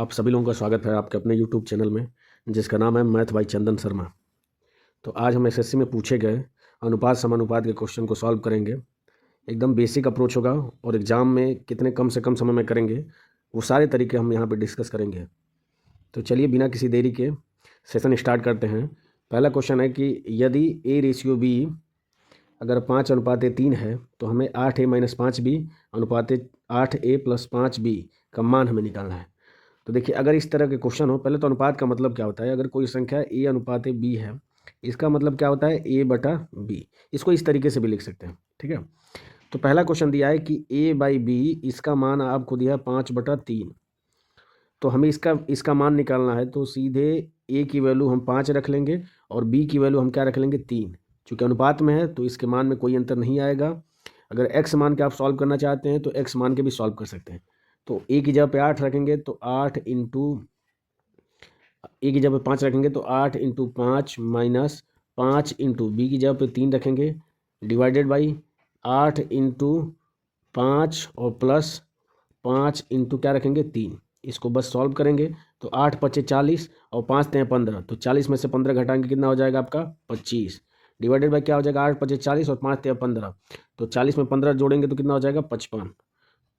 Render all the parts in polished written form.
आप सभी लोगों का स्वागत है आपके अपने YouTube चैनल में, जिसका नाम है मैथ बाय चंदन शर्मा। तो आज हम एसएससी में पूछे गए अनुपात समानुपात के क्वेश्चन को सॉल्व करेंगे। एकदम बेसिक अप्रोच होगा और एग्ज़ाम में कितने कम से कम समय में करेंगे वो सारे तरीके हम यहाँ पे डिस्कस करेंगे। तो चलिए बिना किसी देरी के सेशन स्टार्ट करते हैं। पहला क्वेश्चन है कि यदि A/B अगर 5:3 है तो हमें 8A-5B अनुपात 8A+5B का मान हमें निकालना है। तो देखिए, अगर इस तरह के क्वेश्चन हो, पहले तो अनुपात का मतलब क्या होता है। अगर कोई संख्या A/B है, इसका मतलब क्या होता है A/B। इसको इस तरीके से भी लिख सकते हैं, ठीक है। तो पहला क्वेश्चन दिया है कि A/B, इसका मान आपको दिया है 5/3। तो हमें इसका मान निकालना है, तो सीधे A की वैल्यू हम 5 रख लेंगे और B की वैल्यू हम क्या रख लेंगे 3। चूँकि अनुपात में है तो इसके मान में कोई अंतर नहीं आएगा। अगर x मान के आप सॉल्व करना चाहते हैं तो x मान के भी सॉल्व कर सकते हैं। तो A की जगह पे 8 रखेंगे तो 8 इंटू A की जगह पे 5 रखेंगे तो 8 इंटू 5 माइनस 5 इंटू B की जगह पे 3 रखेंगे डिवाइडेड बाई 8 इंटू 5 और प्लस 5 इंटू क्या रखेंगे 3। इसको बस सॉल्व करेंगे तो 8×5 = 40 और 5×3 = 15। तो 40 में से 15 घटाएंगे कितना हो जाएगा आपका 25 डिवाइडेड बाई क्या हो जाएगा 8×5 = 40 और 5×3 = 15। तो 40 में 15 जोड़ेंगे तो कितना हो जाएगा 55।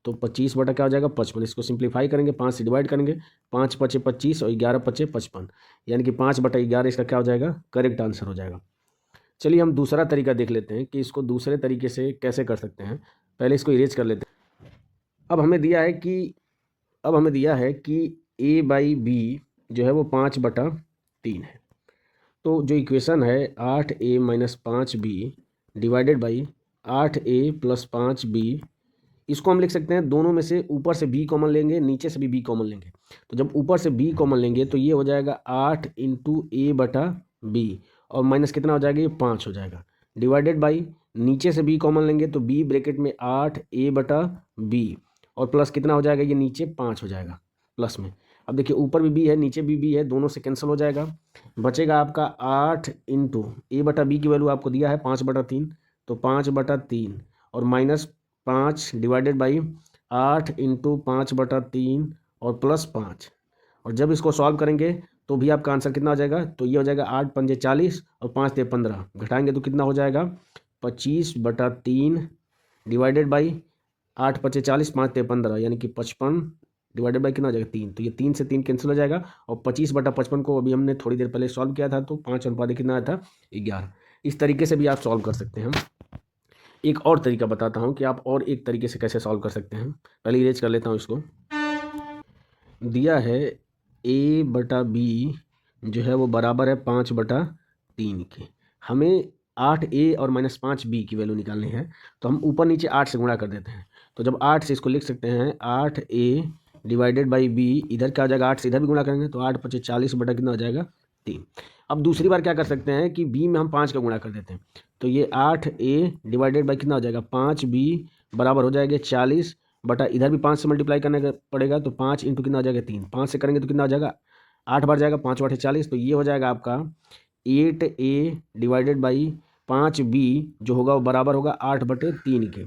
तो 25 बटा क्या हो जाएगा 55। इसको सिंप्लीफाई करेंगे 5 से डिवाइड करेंगे 5×5 = 25 और 11×5 = 55, यानी कि 5/11 इसका क्या हो जाएगा करेक्ट आंसर हो जाएगा। चलिए हम दूसरा तरीका देख लेते हैं कि इसको दूसरे तरीके से कैसे कर सकते हैं। पहले इसको इरेज कर लेते हैं। अब हमें दिया है कि A/B जो है वो 5/3 है। तो जो इक्वेशन है 8A-5B डिवाइडेड बाई 8A+5B, इसको हम लिख सकते हैं दोनों में से ऊपर से B कॉमन लेंगे, नीचे से भी B कॉमन लेंगे। तो जब ऊपर से B कॉमन लेंगे तो ये हो जाएगा 8 इंटू A/B और माइनस कितना हो जाएगा ये 5 हो जाएगा डिवाइडेड बाई नीचे से B कॉमन लेंगे तो B ब्रैकेट में 8A/B और प्लस कितना हो जाएगा ये नीचे 5 हो जाएगा प्लस में। अब देखिए ऊपर भी B है नीचे भी B है, दोनों से कैंसिल हो जाएगा। बचेगा आपका 8 इंटू A/B की वैल्यू आपको दिया है 5/3, तो 5/3 और माइनस 5 डिवाइडेड बाई 8 इंटू 5/3 और प्लस 5। और जब इसको सॉल्व करेंगे तो भी आपका आंसर कितना हो जाएगा, तो ये हो जाएगा 8×5 = 40 और 5×3 = 15। घटाएंगे तो कितना हो जाएगा 25/3 डिवाइडेड बाई 8×5 = 40 5×3 = 15, यानी कि 55 डिवाइडेड बाई कितना हो जाएगा 3। तो ये 3 से 3 कैंसिल हो जाएगा और 25/55 को अभी हमने थोड़ी देर पहले सॉल्व किया था तो 5 अनुपात कितना आया था 11। इस तरीके से भी आप सॉल्व कर सकते हैं। एक और तरीका बताता हूँ कि आप और एक तरीके से कैसे सॉल्व कर सकते हैं। पहले इरेज कर लेता हूँ इसको। दिया है A/B जो है वो बराबर है 5/3 के। हमें 8A और -5B की वैल्यू निकालनी है, तो हम ऊपर नीचे 8 से गुणा कर देते हैं। तो जब 8 से इसको लिख सकते हैं 8A डिवाइडेड बाई B, इधर क्या हो जाएगा 8 से इधर भी गुणा करेंगे तो 8×5 = 40 बटा कितना हो जाएगा 3। अब दूसरी बार क्या कर सकते हैं कि B में हम 5 का गुणा कर देते हैं, तो ये 8A डिवाइडेड बाई कितना हो जाएगा 5B बराबर हो जाएगा 40 बटा इधर भी 5 से मल्टीप्लाई करने का पड़ेगा तो 5 इंटू कितना हो जाएगा 3। 5 से करेंगे तो कितना हो जाएगा 8 बार जाएगा 5×8 = 40, तो ये हो जाएगा आपका 8A डिवाइडेड बाई 5B जो होगा वो बराबर होगा 8/3 के।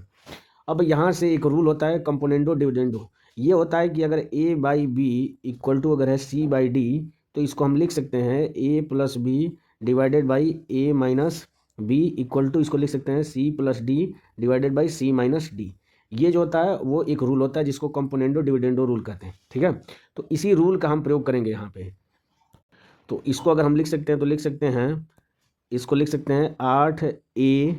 अब यहाँ से एक रूल होता है कंपोनेंडो डिविडेंडो। ये होता है कि अगर A/B इक्वल टू अगर है C/D, तो इसको हम लिख सकते हैं A+B divided by A-B equal to इसको लिख सकते हैं C+D डिवाइडेड बाई C-D। ये जो होता है वो एक रूल होता है जिसको कंपोनेंडो डिविडेंडो रूल कहते हैं, ठीक है। तो इसी रूल का हम प्रयोग करेंगे यहाँ पे। तो इसको अगर हम लिख सकते हैं तो लिख सकते हैं, इसको लिख सकते हैं 8A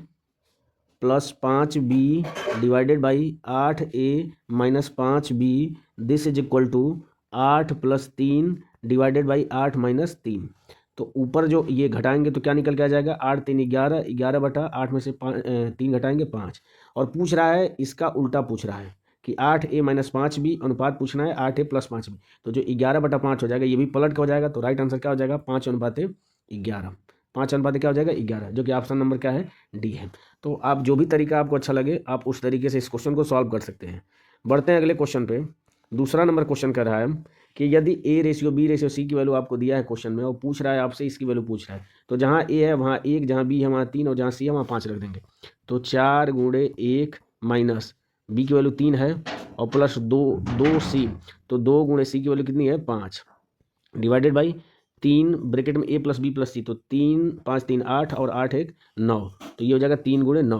+ 5B divided by 8A - 5B this is equal to 8 + 3 divided by 8 - 3। तो ऊपर जो ये घटाएंगे तो क्या निकल के आ जाएगा 8 × 3 = 11, 11 बटा 8 में से 3 घटाएंगे 5। और पूछ रहा है इसका उल्टा पूछ रहा है कि 8A - 5B अनुपात पूछना है 8A + 5B। तो जो 11/5 हो जाएगा ये भी पलट के हो जाएगा, तो राइट आंसर क्या हो जाएगा 5:11। 5 अनुपात क्या हो जाएगा 11, जो कि ऑप्शन नंबर क्या है डी है। तो आप जो भी तरीका आपको अच्छा लगे आप उस तरीके से इस क्वेश्चन को सॉल्व कर सकते हैं। बढ़ते हैं अगले क्वेश्चन पे। दूसरा नंबर क्वेश्चन कह रहा है कि यदि A/B/C की वैल्यू आपको दिया है क्वेश्चन में और पूछ रहा है आपसे इसकी वैल्यू पूछ रहा है, तो जहाँ A है वहाँ 1, जहाँ B है वहाँ 3 और जहाँ C है वहाँ 5 रख देंगे। तो 4 × 1 - B की वैल्यू 3 है और प्लस 2c, तो 2 गुणे सी की वैल्यू कितनी है 5, डिवाइडेड बाई 3 ब्रैकेट में a प्लस बी प्लस सी, तो 3 5 3 8 और 8 1 9, तो ये हो जाएगा 3 गुणे 9।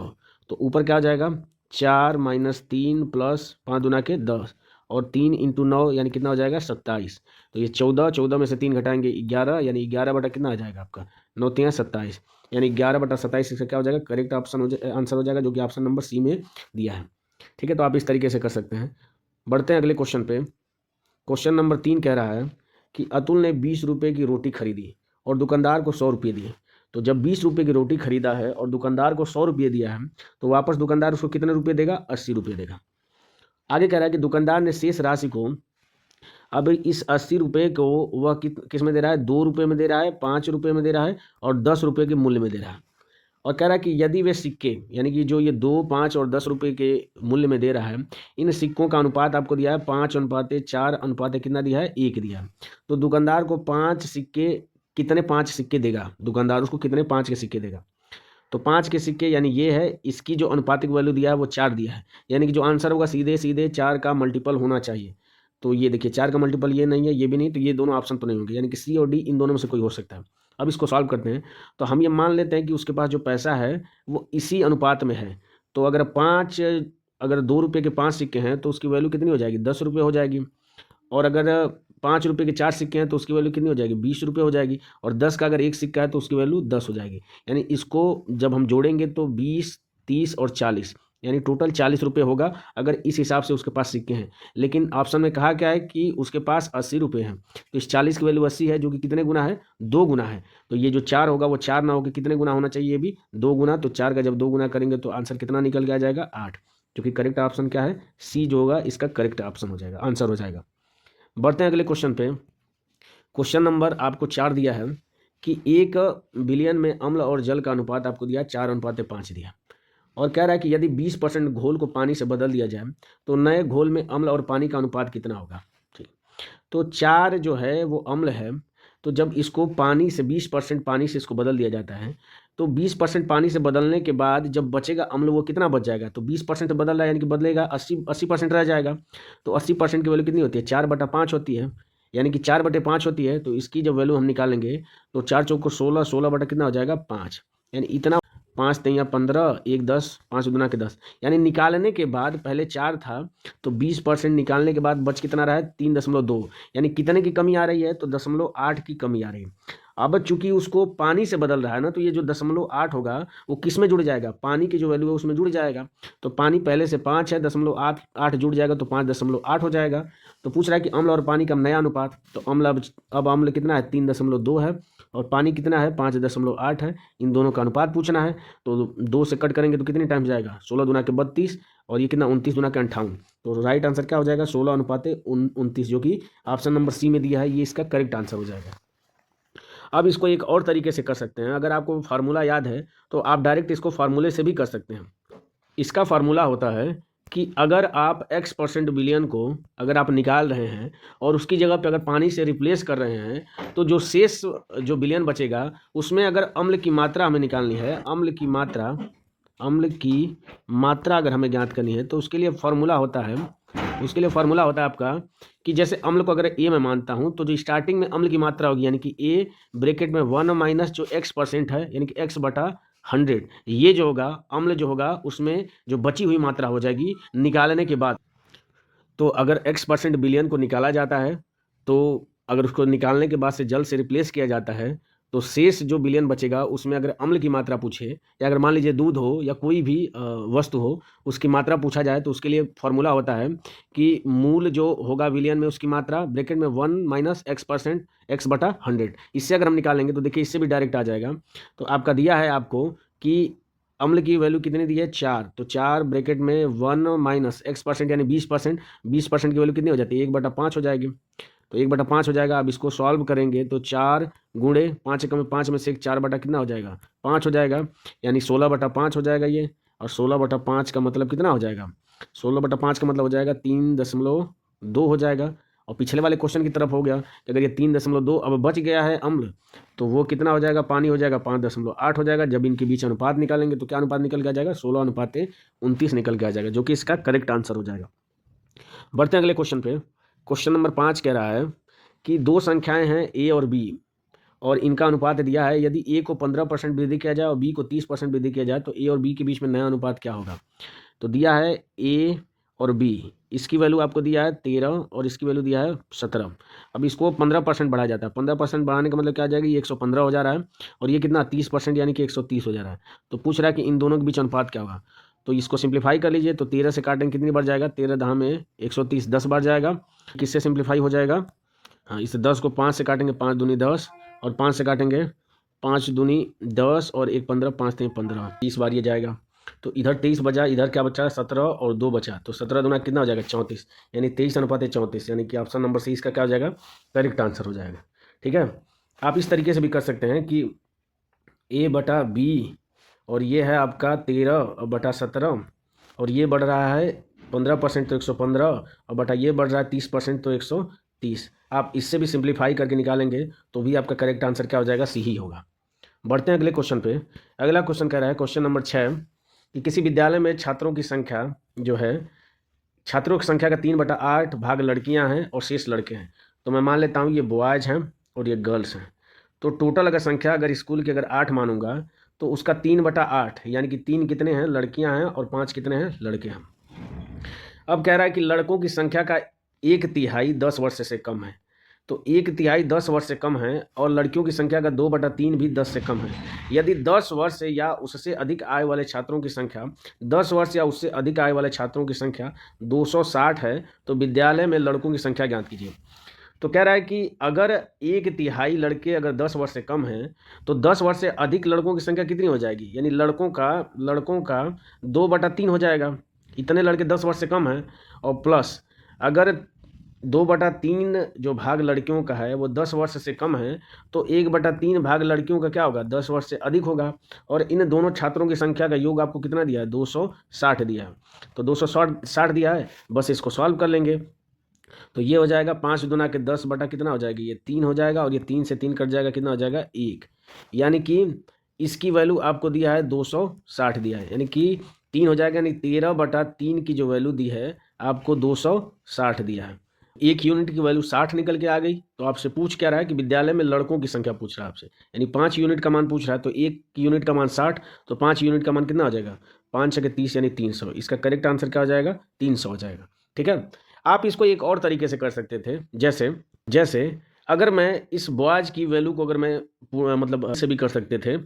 तो ऊपर क्या हो जाएगा 4 माइनस 3 प्लस 5 दूना के 10 और 3 इंटू 9 यानी कितना हो जाएगा 27। तो ये 14, 14 में से 3 घटाएंगे 11, यानी 11 बटा कितना आ जाएगा आपका 9 3 27, यानी 11 बटा 27 इसका क्या हो जाएगा करेक्ट ऑप्शन आंसर हो जाएगा, जो कि ऑप्शन नंबर सी में दिया है। ठीक है, तो आप इस तरीके से कर सकते हैं। बढ़ते हैं अगले क्वेश्चन पे। क्वेश्चन नंबर 3 कह रहा है कि अतुल ने 20 रुपये की रोटी खरीदी और दुकानदार को 100 रुपये दिए। तो जब 20 रुपये की रोटी खरीदा है और दुकानदार को 100 रुपये दिया है, तो वापस दुकानदार उसको कितने रुपये देगा 80 रुपये देगा। आगे कह रहा है कि दुकानदार ने शेष राशि को, अब इस 80 रुपये को वह किस में दे रहा है 2 रुपये में दे रहा है, 5 रुपये में दे रहा है और 10 रुपये के मूल्य में दे रहा है। और कह रहा है कि यदि वे सिक्के, यानी कि जो ये 2, 5 और 10 रुपये के मूल्य में दे रहा है, इन सिक्कों का अनुपात आपको दिया है 5:4 अनुपात कितना दिया है 1 दिया है। तो दुकानदार को 5 सिक्के, कितने 5 सिक्के देगा दुकानदार, उसको कितने 5 के सिक्के देगा। तो 5 के सिक्के यानी ये है, इसकी जो अनुपातिक वैल्यू दिया है वो 4 दिया है, यानी कि जो आंसर होगा सीधे सीधे 4 का मल्टीपल होना चाहिए। तो ये देखिए 4 का मल्टीपल ये नहीं है, ये भी नहीं, तो ये दोनों ऑप्शन तो नहीं होंगे, यानी कि सी और डी इन दोनों में से कोई हो सकता है। अब इसको सॉल्व करते हैं। तो हम ये मान लेते हैं कि उसके पास जो पैसा है वो इसी अनुपात में है। तो अगर 2 रुपये के 5 सिक्के हैं तो उसकी वैल्यू कितनी हो जाएगी 10 रुपये हो जाएगी। और अगर 5 रुपये के 4 सिक्के हैं तो उसकी वैल्यू कितनी हो जाएगी 20 रुपये हो जाएगी। और 10 का अगर एक सिक्का है तो उसकी वैल्यू 10 हो जाएगी। यानी इसको जब हम जोड़ेंगे तो 20, 30 और 40, यानी टोटल 40 रुपये होगा अगर इस हिसाब से उसके पास सिक्के हैं। लेकिन ऑप्शन में कहा क्या है कि उसके पास 80 रुपये हैं, तो इस 40 की वैल्यू 80 है, जो कि कितने गुना है 2 गुना है। तो ये जो 4 होगा वो 4 ना होकर कितने गुना होना चाहिए, ये भी 2 गुना। तो 4 का जब 2 गुना करेंगे तो आंसर कितना निकल के आ जाएगा 8, जो कि करेक्ट ऑप्शन क्या है सी जो होगा इसका करेक्ट ऑप्शन हो जाएगा, आंसर हो जाएगा। बढ़ते हैं अगले क्वेश्चन पे। क्वेश्चन नंबर आपको 4 दिया है कि 1 बिलियन में अम्ल और जल का अनुपात आपको दिया 4:5 दिया। और कह रहा है कि यदि 20% घोल को पानी से बदल दिया जाए तो नए घोल में अम्ल और पानी का अनुपात कितना होगा। ठीक, तो 4 जो है वो अम्ल है, तो जब इसको पानी से 20% पानी से इसको बदल दिया जाता है, तो 20% पानी से बदलने के बाद जब बचेगा अम्ल वो कितना बच जाएगा, तो 20% बदल रहा है यानी कि बदलेगा 80% रह जाएगा। तो 80% की वैल्यू कितनी होती है 4/5 होती है, यानी कि 4/5 होती है। तो इसकी जब वैल्यू हम निकालेंगे तो 4 चौक को 16, 16 बटा कितना हो जाएगा 5, यानी इतना 5 3 15, 1 10, 5 दूना के 10, यानी निकालने के बाद पहले 4 था तो 20% निकालने के बाद बच कितना रहा है 3.2, यानी कितने की कमी आ रही है तो 0.8 की कमी आ रही है। अब चूंकि उसको पानी से बदल रहा है ना, तो ये जो 0.8 होगा वो किस में जुड़ जाएगा, पानी की जो वैल्यू है उसमें जुड़ जाएगा। तो पानी पहले से 5 है, 0.8 जुड़ जाएगा तो 5.8 हो जाएगा। तो पूछ रहा है कि अम्ल और पानी का नया अनुपात, तो अम्ल अब अम्ल कितना है 3.2 है और पानी कितना है 5.8 है, इन दोनों का अनुपात पूछना है। तो 2 से कट करेंगे तो कितने टाइम जाएगा 16 दूना के 32 और ये कितना 29 दूना के 58। तो राइट आंसर क्या हो जाएगा 16:29, जो कि ऑप्शन नंबर सी में दिया है, ये इसका करेक्ट आंसर हो जाएगा। अब इसको एक और तरीके से कर सकते हैं। अगर आपको फार्मूला याद है तो आप डायरेक्ट इसको फार्मूले से भी कर सकते हैं। इसका फार्मूला होता है कि अगर आप x% बिलियन को अगर आप निकाल रहे हैं और उसकी जगह पे अगर पानी से रिप्लेस कर रहे हैं, तो जो शेष जो बिलियन बचेगा उसमें अगर अम्ल की मात्रा हमें निकालनी है, अम्ल की मात्रा अगर हमें ज्ञात करनी है, तो उसके लिए फार्मूला होता है आपका कि जैसे अम्ल को अगर ए में मानता हूं तो जो स्टार्टिंग में अम्ल की मात्रा होगी, यानी कि ए ब्रैकेट में 1 माइनस जो x% है, यानी कि x/100, ये जो होगा अम्ल जो होगा उसमें जो बची हुई मात्रा हो जाएगी निकालने के बाद। तो अगर x% बिलियन को निकाला जाता है, तो अगर उसको निकालने के बाद से जल से रिप्लेस किया जाता है, तो शेष जो बिलियन बचेगा उसमें अगर अम्ल की मात्रा पूछे या अगर मान लीजिए दूध हो या कोई भी वस्तु हो उसकी मात्रा पूछा जाए, तो उसके लिए फॉर्मूला होता है कि मूल जो होगा बिलियन में उसकी मात्रा ब्रैकेट में 1 माइनस x% x/100। इससे अगर हम निकालेंगे तो देखिए इससे भी डायरेक्ट आ जाएगा। तो आपका दिया है आपको कि अम्ल की वैल्यू कितनी दी है 4, तो 4 ब्रैकेट में 1 माइनस x% यानी 20%, 20% की वैल्यू कितनी हो जाती है 1/5 हो जाएगी। तो 1/5 हो जाएगा। अब इसको सॉल्व करेंगे तो 4 गुणे 5 में से 4 बटा कितना हो जाएगा 5 हो जाएगा, यानी 16/5 हो जाएगा ये। और 16/5 का मतलब कितना हो जाएगा 16/5 का मतलब हो जाएगा 3.2 हो जाएगा। और पिछले वाले क्वेश्चन की तरफ हो गया कि अगर ये 3.2 अब बच गया है अम्ल, तो वो कितना हो जाएगा पानी हो जाएगा 5.8 हो जाएगा। जब इनके बीच अनुपात निकालेंगे तो क्या अनुपात निकल के आ जाएगा 16:29 निकल के आ जाएगा, जो कि इसका करेक्ट आंसर हो जाएगा। बढ़ते हैं अगले क्वेश्चन पे। क्वेश्चन नंबर 5 कह रहा है कि दो संख्याएं हैं ए और बी और इनका अनुपात दिया है। यदि ए को 15% वृद्धि किया जाए और बी को 30% वृद्धि किया जाए तो ए और बी के बीच में नया अनुपात क्या होगा। तो दिया है ए और बी, इसकी वैल्यू आपको दिया है 13 और इसकी वैल्यू दिया है 17। अब इसको 15% बढ़ाया जाता है। 15% बढ़ाने का मतलब क्या आ जाएगा, ये 115 हो जा रहा है और ये कितना 30% यानी कि 130 हो जा रहा है। तो पूछ रहा है कि इन दोनों के बीच अनुपात क्या होगा। तो इसको सिंप्लीफाई कर लीजिए। तो 13 से काटेंगे कितनी बार जाएगा, 13 दहा में 130, 10 बार जाएगा। किससे सिंप्लीफाई हो जाएगा, हाँ इस 10 को 5 से काटेंगे, 5 दूनी 10 और 5 से काटेंगे 5 दूनी 10 और 1 15, 5 3 15, 30 बार ये जाएगा। तो इधर 23 बचा, इधर क्या बचा 17 और 2 बचा। तो 17 दूना कितना हो जाएगा 34, यानी 23:34, यानी कि ऑप्शन नंबर सी इसका क्या हो जाएगा, करेक्ट आंसर हो जाएगा। ठीक है, आप इस तरीके से भी कर सकते हैं कि ए बटा बी और ये है आपका 13/17 और ये बढ़ रहा है 15% तो 115 और बटा ये बढ़ रहा है 30% तो 130। आप इससे भी सिंप्लीफाई करके निकालेंगे तो भी आपका करेक्ट आंसर क्या हो जाएगा, सी ही होगा। बढ़ते हैं अगले क्वेश्चन पे। अगला क्वेश्चन कह रहा है क्वेश्चन नंबर 6 कि किसी विद्यालय में छात्रों की संख्या जो है, छात्रों की संख्या का 3/8 भाग लड़कियां हैं और शेष लड़के हैं। तो मैं मान लेता हूँ ये बॉयज़ हैं और ये गर्ल्स हैं। तो टोटल अगर संख्या अगर स्कूल की अगर 8 मानूंगा तो उसका 3/8 यानी कि 3 कितने हैं, लड़कियां हैं और 5 कितने हैं, लड़के हैं। अब कह रहा है कि लड़कों की संख्या का 1/3 10 वर्ष से कम है। तो 1/3 10 वर्ष से कम है और लड़कियों की संख्या का 2/3 भी 10 से कम है। यदि 10 वर्ष या उससे अधिक आयु वाले छात्रों की संख्या 10 वर्ष या उससे अधिक आयु वाले छात्रों की संख्या 260 है तो विद्यालय में लड़कों की संख्या ज्ञात कीजिए। तो कह रहा है कि अगर 1/3 लड़के अगर 10 वर्ष से कम हैं तो 10 वर्ष से अधिक लड़कों की संख्या कितनी हो जाएगी, यानी लड़कों का 2/3 हो जाएगा। इतने लड़के 10 वर्ष से कम हैं और प्लस अगर 2/3 जो भाग लड़कियों का है वो 10 वर्ष से कम है तो 1/3 भाग लड़कियों का क्या होगा, 10 वर्ष से अधिक होगा। और इन दोनों छात्रों की संख्या का योग आपको कितना दिया है, 260 दिया है। तो 260 दिया है, बस इसको सॉल्व कर लेंगे। तो ये हो जाएगा 5 दूना के 10 बटा कितना हो जाएगा, ये 3 हो जाएगा और ये 3 से 3 कट जाएगा, कितना हो जाएगा 1। यानी कि इसकी वैल्यू आपको दिया है 260 दिया है, यानी कि 3 हो जाएगा, यानी 13/3 की जो वैल्यू दी है आपको 260 दिया है। एक यूनिट की वैल्यू 60 निकल के आ गई। तो आपसे पूछ क्या रहा है कि विद्यालय में लड़कों की संख्या पूछ रहा है आपसे, यानी 5 यूनिट का मान पूछ रहा है। तो 1 यूनिट का मान 60 तो 5 यूनिट का मान कितना हो जाएगा, 5 × 30 यानी 300। इसका करेक्ट आंसर क्या हो जाएगा, 300 हो जाएगा। ठीक है, आप इसको एक और तरीके से कर सकते थे, जैसे अगर मैं इस बॉयज की वैल्यू को अगर मैं मतलब से भी कर सकते थे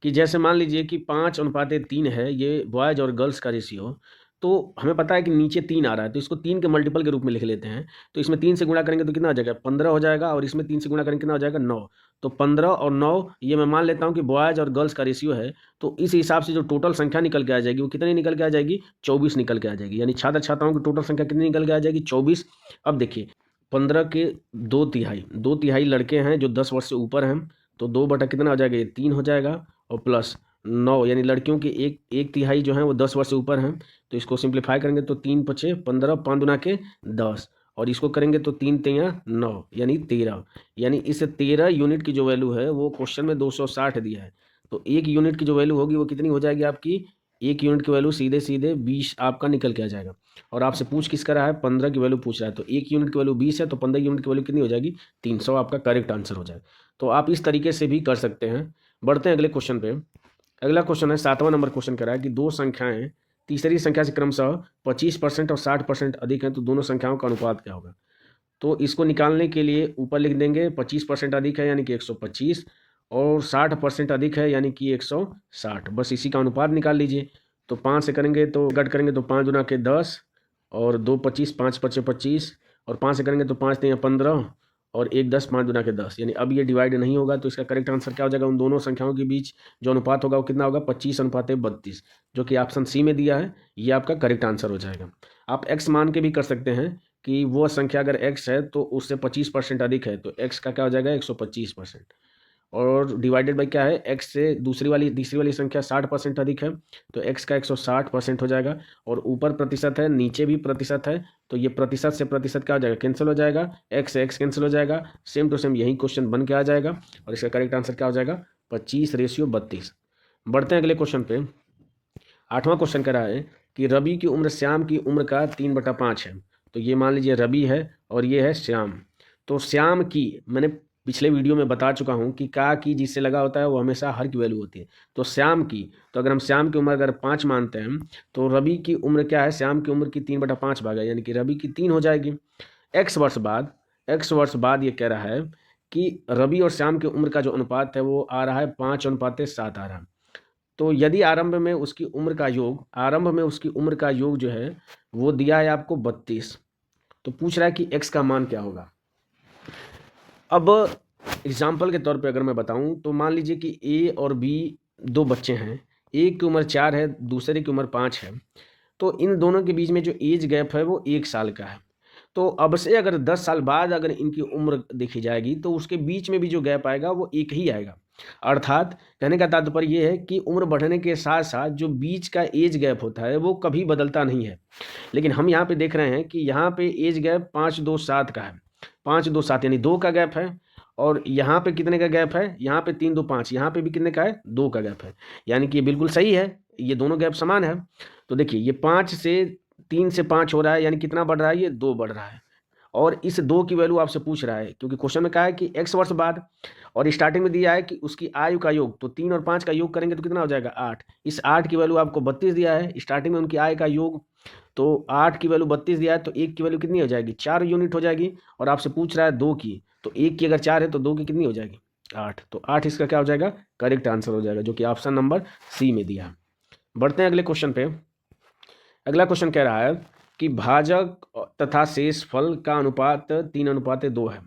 कि जैसे मान लीजिए कि 5:3 है ये बॉयज और गर्ल्स का रेशियो। तो हमें पता है कि नीचे 3 आ रहा है तो इसको 3 के मल्टीपल के रूप में लिख लेते हैं। तो इसमें 3 से गुणा करेंगे तो कितना हो जाएगा, 15 हो जाएगा और इसमें 3 से गुणा करेंगे कितना हो जाएगा, 9। तो 15 और 9 ये मैं मान लेता हूँ कि बॉयज और गर्ल्स का रेशियो है। तो इस हिसाब से जो टोटल संख्या निकल के आ जाएगी वो कितनी निकल के आ जाएगी, 24 निकल के आ जाएगी। यानी छात्र छात्राओं की टोटल संख्या कितनी निकल के आ जाएगी, 24। अब देखिए 15 के 2/3 लड़के हैं जो 10 वर्ष से ऊपर हैं। तो 2 बटा कितना हो जाएगा, ये 3 हो जाएगा और प्लस 9 यानी लड़कियों की 1/3 जो हैं वो 10 वर्ष से ऊपर हैं। तो इसको सिंप्लीफाई करेंगे तो 3 × 5 = 15, 5 दूना के 10 और इसको करेंगे तो 3 × 3 = 9 यानी 13। यानी इस 13 यूनिट की जो वैल्यू है वो क्वेश्चन में 260 दिया है। तो 1 यूनिट की जो वैल्यू होगी वो कितनी हो जाएगी आपकी, 1 यूनिट की वैल्यू सीधे 20 आपका निकल के आ जाएगा। और आपसे पूछ किस कर रहा है, 15 की वैल्यू पूछ रहा है। तो 1 यूनिट की वैल्यू 20 है तो 15 यूनिट की वैल्यू कितनी हो जाएगी, 300 आपका करेक्ट आंसर हो जाएगा। तो आप इस तरीके से भी कर सकते हैं। बढ़ते हैं अगले क्वेश्चन पे। अगला क्वेश्चन है 7वां नंबर क्वेश्चन कर रहा है कि दो संख्याएं तीसरी संख्या से क्रमशः 25% और 60% अधिक हैं तो दोनों संख्याओं का अनुपात क्या होगा। तो इसको निकालने के लिए ऊपर लिख देंगे 25% अधिक है यानी कि 125 और 60% अधिक है यानी कि 160। बस इसी का अनुपात निकाल लीजिए। तो 5 से करेंगे तो कट करेंगे तो 5 दूना के 10 और 2 25, 5 × 5 = 25 और 5 से करेंगे तो 5 × 3 = 15 और 1 10, 5 दूना के 10। यानी अब ये डिवाइड नहीं होगा तो इसका करेक्ट आंसर क्या हो जाएगा, उन दोनों संख्याओं के बीच जो अनुपात होगा वो कितना होगा, 25:32, जो कि ऑप्शन सी में दिया है। ये आपका करेक्ट आंसर हो जाएगा। आप एक्स मान के भी कर सकते हैं कि वो संख्या अगर x है तो उससे 25% अधिक है तो x का क्या हो जाएगा, 125%। और डिवाइडेड बाई क्या है, x से तीसरी वाली संख्या 60% अधिक है तो x का 160% हो जाएगा। और ऊपर प्रतिशत है नीचे भी प्रतिशत है तो ये प्रतिशत से प्रतिशत क्या हो जाएगा, कैंसिल हो जाएगा, x से x कैंसिल हो जाएगा। सेम टू सेम यही क्वेश्चन बन के आ जाएगा और इसका करेक्ट आंसर क्या हो जाएगा, 25:32। बढ़ते हैं अगले क्वेश्चन पे। 8वां क्वेश्चन कह रहा है कि रवि की उम्र श्याम की उम्र का 3/5 है तो ये मान लीजिए रवि है और ये है श्याम। तो श्याम की मैंने पिछले वीडियो में बता चुका हूँ कि का की जिससे लगा होता है वो हमेशा हर की वैल्यू होती है। तो श्याम की, तो अगर हम श्याम की उम्र अगर 5 मानते हैं तो रवि की उम्र क्या है, श्याम की उम्र की 3/5 भाग है, यानी कि रवि की 3 हो जाएगी। एक्स वर्ष बाद ये कह रहा है कि रवि और श्याम की उम्र का जो अनुपात है वो आ रहा है 5:7 आ रहा है। तो यदि आरंभ में उसकी उम्र का योग जो है वो दिया है आपको 32, तो पूछ रहा है कि x का मान क्या होगा। अब एग्जाम्पल के तौर पे अगर मैं बताऊं तो मान लीजिए कि a और b दो बच्चे हैं, एक की उम्र 4 है, दूसरे की उम्र 5 है। तो इन दोनों के बीच में जो एज गैप है वो 1 साल का है। तो अब से अगर 10 साल बाद अगर इनकी उम्र देखी जाएगी तो उसके बीच में भी जो गैप आएगा वो एक ही आएगा। अर्थात कहने का तात्पर्य ये है कि उम्र बढ़ने के साथ साथ जो बीच का एज गैप होता है वो कभी बदलता नहीं है। लेकिन हम यहाँ पे देख रहे हैं कि यहाँ पे एज गैप 5-2-7 का है, 5-2-7 यानी 2 का गैप है। और यहाँ पे कितने का गैप है, यहाँ पे 3-2-5, यहाँ पे भी कितने का है, 2 का गैप है। यानी कि ये बिल्कुल सही है, ये दोनों गैप समान है। तो देखिए ये 5 से 3 से 5 हो रहा है, यानी कितना बढ़ रहा है, ये 2 बढ़ रहा है। और इस 2 की वैल्यू आपसे पूछ रहा है क्योंकि क्वेश्चन में कहा है कि x वर्ष बाद, और स्टार्टिंग में दिया है कि उसकी आयु का योग, तो 3 और 5 का योग करेंगे तो कितना हो जाएगा, 8। इस 8 की वैल्यू आपको 32 दिया है, स्टार्टिंग में उनकी आय का योग, तो 8 की वैल्यू 32 दिया है, तो 1 की वैल्यू कितनी हो जाएगी, 4 यूनिट हो जाएगी। और आपसे पूछ रहा है 2 की, तो 1 की अगर 4 है तो 2 की कितनी हो जाएगी, 8। तो 8 इसका क्या हो जाएगा, करेक्ट आंसर हो जाएगा, जो कि ऑप्शन नंबर सी में दिया है। बढ़ते हैं अगले क्वेश्चन पे। अगला क्वेश्चन कह रहा है कि भाजक तथा शेषफल का अनुपात 3:2 है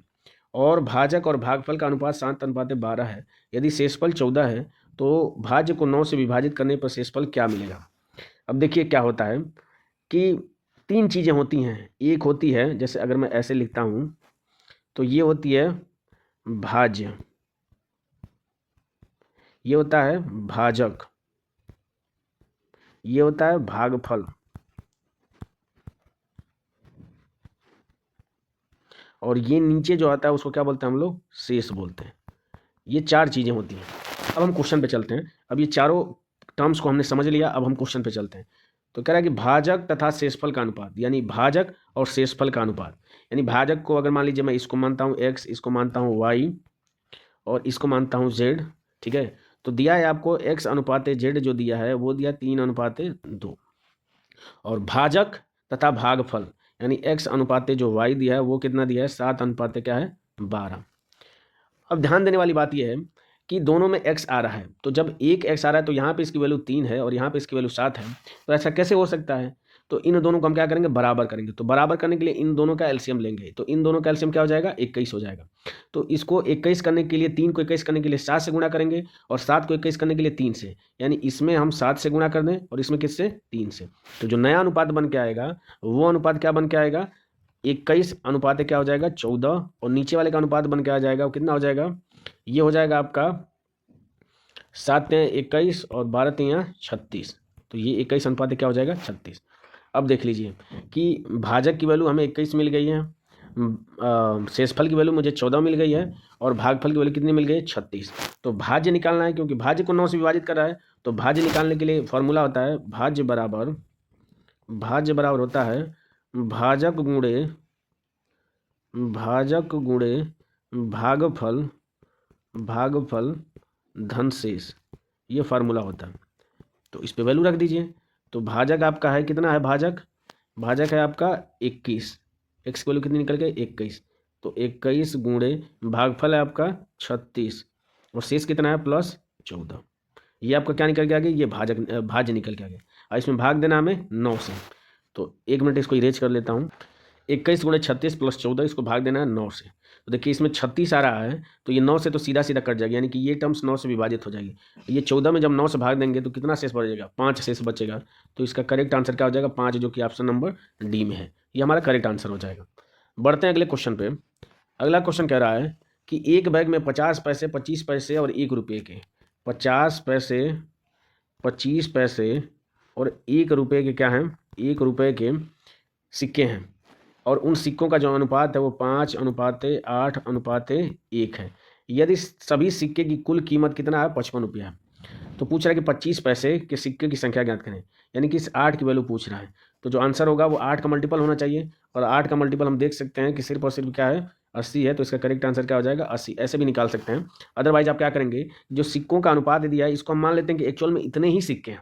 और भाजक और भागफल का अनुपात 7:12 है। यदि शेषफल 14 है तो भाज्य को 9 से विभाजित करने पर शेषफल क्या मिलेगा। अब देखिए क्या होता है कि 3 चीज़ें होती हैं। एक होती है, जैसे अगर मैं ऐसे लिखता हूँ तो ये होती है भाज्य, ये होता है भाजक, ये होता है भागफल, और ये नीचे जो आता है उसको क्या बोलते हैं हम लोग, शेष बोलते हैं। ये 4 चीज़ें होती हैं। अब हम क्वेश्चन पे चलते हैं। अब ये चारों टर्म्स को हमने समझ लिया, अब हम क्वेश्चन पे चलते हैं। तो कह रहा है कि भाजक तथा शेषफल का अनुपात, यानी भाजक और शेषफल का अनुपात, यानी भाजक को अगर मान लीजिए मैं इसको मानता हूँ x, इसको मानता हूँ y और इसको मानता हूँ z, ठीक है। तो दिया है आपको x/z जो दिया है वो दिया 3:2, और भाजक तथा भागफल यानी x/जो y दिया है वो कितना दिया है, 7:12। अब ध्यान देने वाली बात यह है कि दोनों में x आ रहा है, तो जब एक x आ रहा है तो यहाँ पे इसकी वैल्यू 3 है और यहाँ पे इसकी वैल्यू 7 है, तो ऐसा कैसे हो सकता है। तो इन दोनों को हम क्या करेंगे, बराबर करेंगे। तो बराबर करने के लिए इन दोनों का एलसीएम लेंगे, तो इन दोनों का एलसीएम क्या हो जाएगा, 21 हो जाएगा। तो इसको 21 करने के लिए, 3 को 21 करने के लिए 7 से गुणा करेंगे और 7 को 21 करने के लिए 3 से, यानी इसमें हम 7 से गुणा कर दें और इसमें किससे, 3 से। तो जो नया अनुपात बन के आएगा वो अनुपात क्या बन के आएगा, 21 क्या हो जाएगा, 14, और नीचे वाले का अनुपात बन के आ जाएगा वो कितना हो जाएगा, ये हो जाएगा आपका 7×21 और 12×36, तो ये 21 क्या हो जाएगा, 36। अब देख लीजिए कि भाजक की वैल्यू हमें 21 मिल गई है, शेषफल की वैल्यू मुझे 14 मिल गई है और भागफल की वैल्यू कितनी मिल गई है, 36। तो भाज्य निकालना है, क्योंकि भाज्य को 9 से विभाजित कर रहा है। तो भाज्य निकालने के लिए फॉर्मूला होता है भाज्य बराबर होता है भाजक गुणे भागफल धन शेष, ये फार्मूला होता है। तो इस पे वैल्यू रख दीजिए। तो भाजक आपका है कितना है, भाजक है आपका 21, x की वैल्यू कितनी निकल गई, 21। तो 21 गुणे भागफल है आपका 36 और शेष कितना है, +14। ये आपका क्या निकल के आ गया, ये भाज्य निकल के आ गया। और इसमें भाग देना हमें 9 से। तो 1 मिनट इसको इरेज कर लेता हूँ। 21 गुणे 36 + 14, इसको भाग देना है 9 से। तो देखिए इसमें 36 आ रहा है, तो ये 9 से तो सीधा कट जाएगा, यानी कि ये टर्म्स 9 से विभाजित हो जाएगी। ये 14 में जब 9 से भाग देंगे तो कितना शेष बचेगा, 5 शेष बचेगा। तो इसका करेक्ट आंसर क्या हो जाएगा, 5, जो कि ऑप्शन नंबर डी में है। ये हमारा करेक्ट आंसर हो जाएगा। बढ़ते हैं अगले क्वेश्चन पे। अगला क्वेश्चन कह रहा है कि एक बैग में 50 पैसे, 25 पैसे और 1 रुपये के, 50 पैसे, 25 पैसे और 1 रुपये के क्या हैं, 1 रुपये के सिक्के हैं, और उन सिक्कों का जो अनुपात है वो 5:8:1 है। यदि सभी सिक्के की कुल कीमत कितना है, 55 रुपया है। तो पूछ रहा है कि 25 पैसे के सिक्के की संख्या ज्ञात करें, यानी कि इस 8 की वैल्यू पूछ रहा है। तो जो आंसर होगा वो 8 का मल्टीपल होना चाहिए, और 8 का मल्टीपल हम देख सकते हैं कि सिर्फ और सिर्फ क्या है, 80 है। तो इसका करेक्ट आंसर क्या हो जाएगा, 80। ऐसे भी निकाल सकते हैं। अदरवाइज आप क्या करेंगे, जो सिक्कों का अनुपात दिया है इसको हम मान लेते हैं कि एक्चुअल में इतने ही सिक्के हैं।